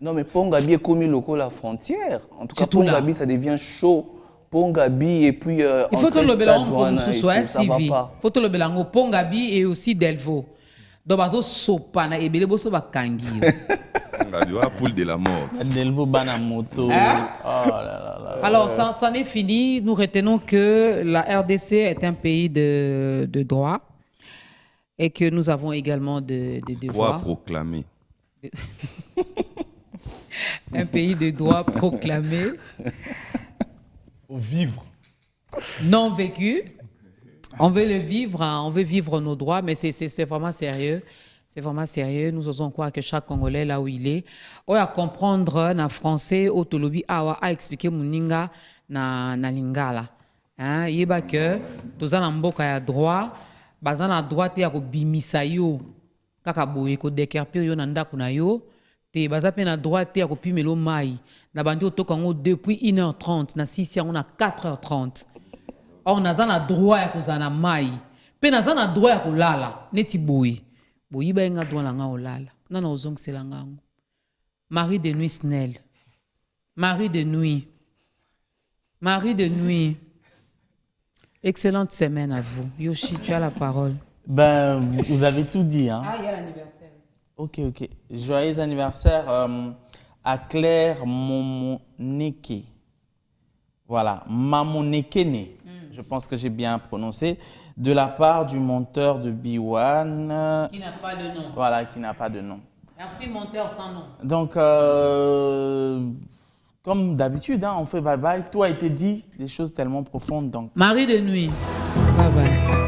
Non, mais Pongabi est commis local la frontière. En tout cas, Pongabi, ça devient chaud. Pongabi et puis il faut que le Bélango soit civil. Il faut que le Bélango Pongabi et aussi Delvaux. Donc bateau sopana et belebo so bakangi. Pongabi a poule de la mort. Delvaux bana moto. Alors ça est fini. Nous retenons que la RDC est un pays de droit et que nous avons également des devoirs. Droit proclamé. Un pays de droit proclamé. Vivre. Non vécu. On veut le vivre, hein. On veut vivre nos droits, mais c'est vraiment sérieux. C'est vraiment sérieux. Nous osons croire que chaque Congolais, là où il est, à comprendre na français, au tolobi, à expliquer muninga na lingala. Hein? Yeba que, tous en mboka ya droit, bazan na droit te ya ko bimisa yo, kaka boye ko dekerpe yo na ndaku na yo. Te bazape na droit te ko pimelo mai na bandi otokango depuis 1h30 na 6h on a 4h30. Or naza na droit ya kozana mai pe naza na droit ya kolala neti boyi boyi ba nga droit nga olala nana ozong selangango. Marie de nuit Snell. Marie de nuit. Marie de nuit. Excellente semaine à vous. Yoshi, tu as la parole. Ben, vous avez tout dit, hein. Ah, il y a l'anniversaire. Ok. Joyeux anniversaire à Claire Mamoneke. Voilà, Mamonekene. Je pense que j'ai bien prononcé. De la part du monteur de B1. Qui n'a pas de nom. Voilà, qui n'a pas de nom. Merci, monteur sans nom. Donc, comme d'habitude, hein, on fait bye-bye. Tout a été dit, des choses tellement profondes. Donc. Marie de nuit. Bye-bye.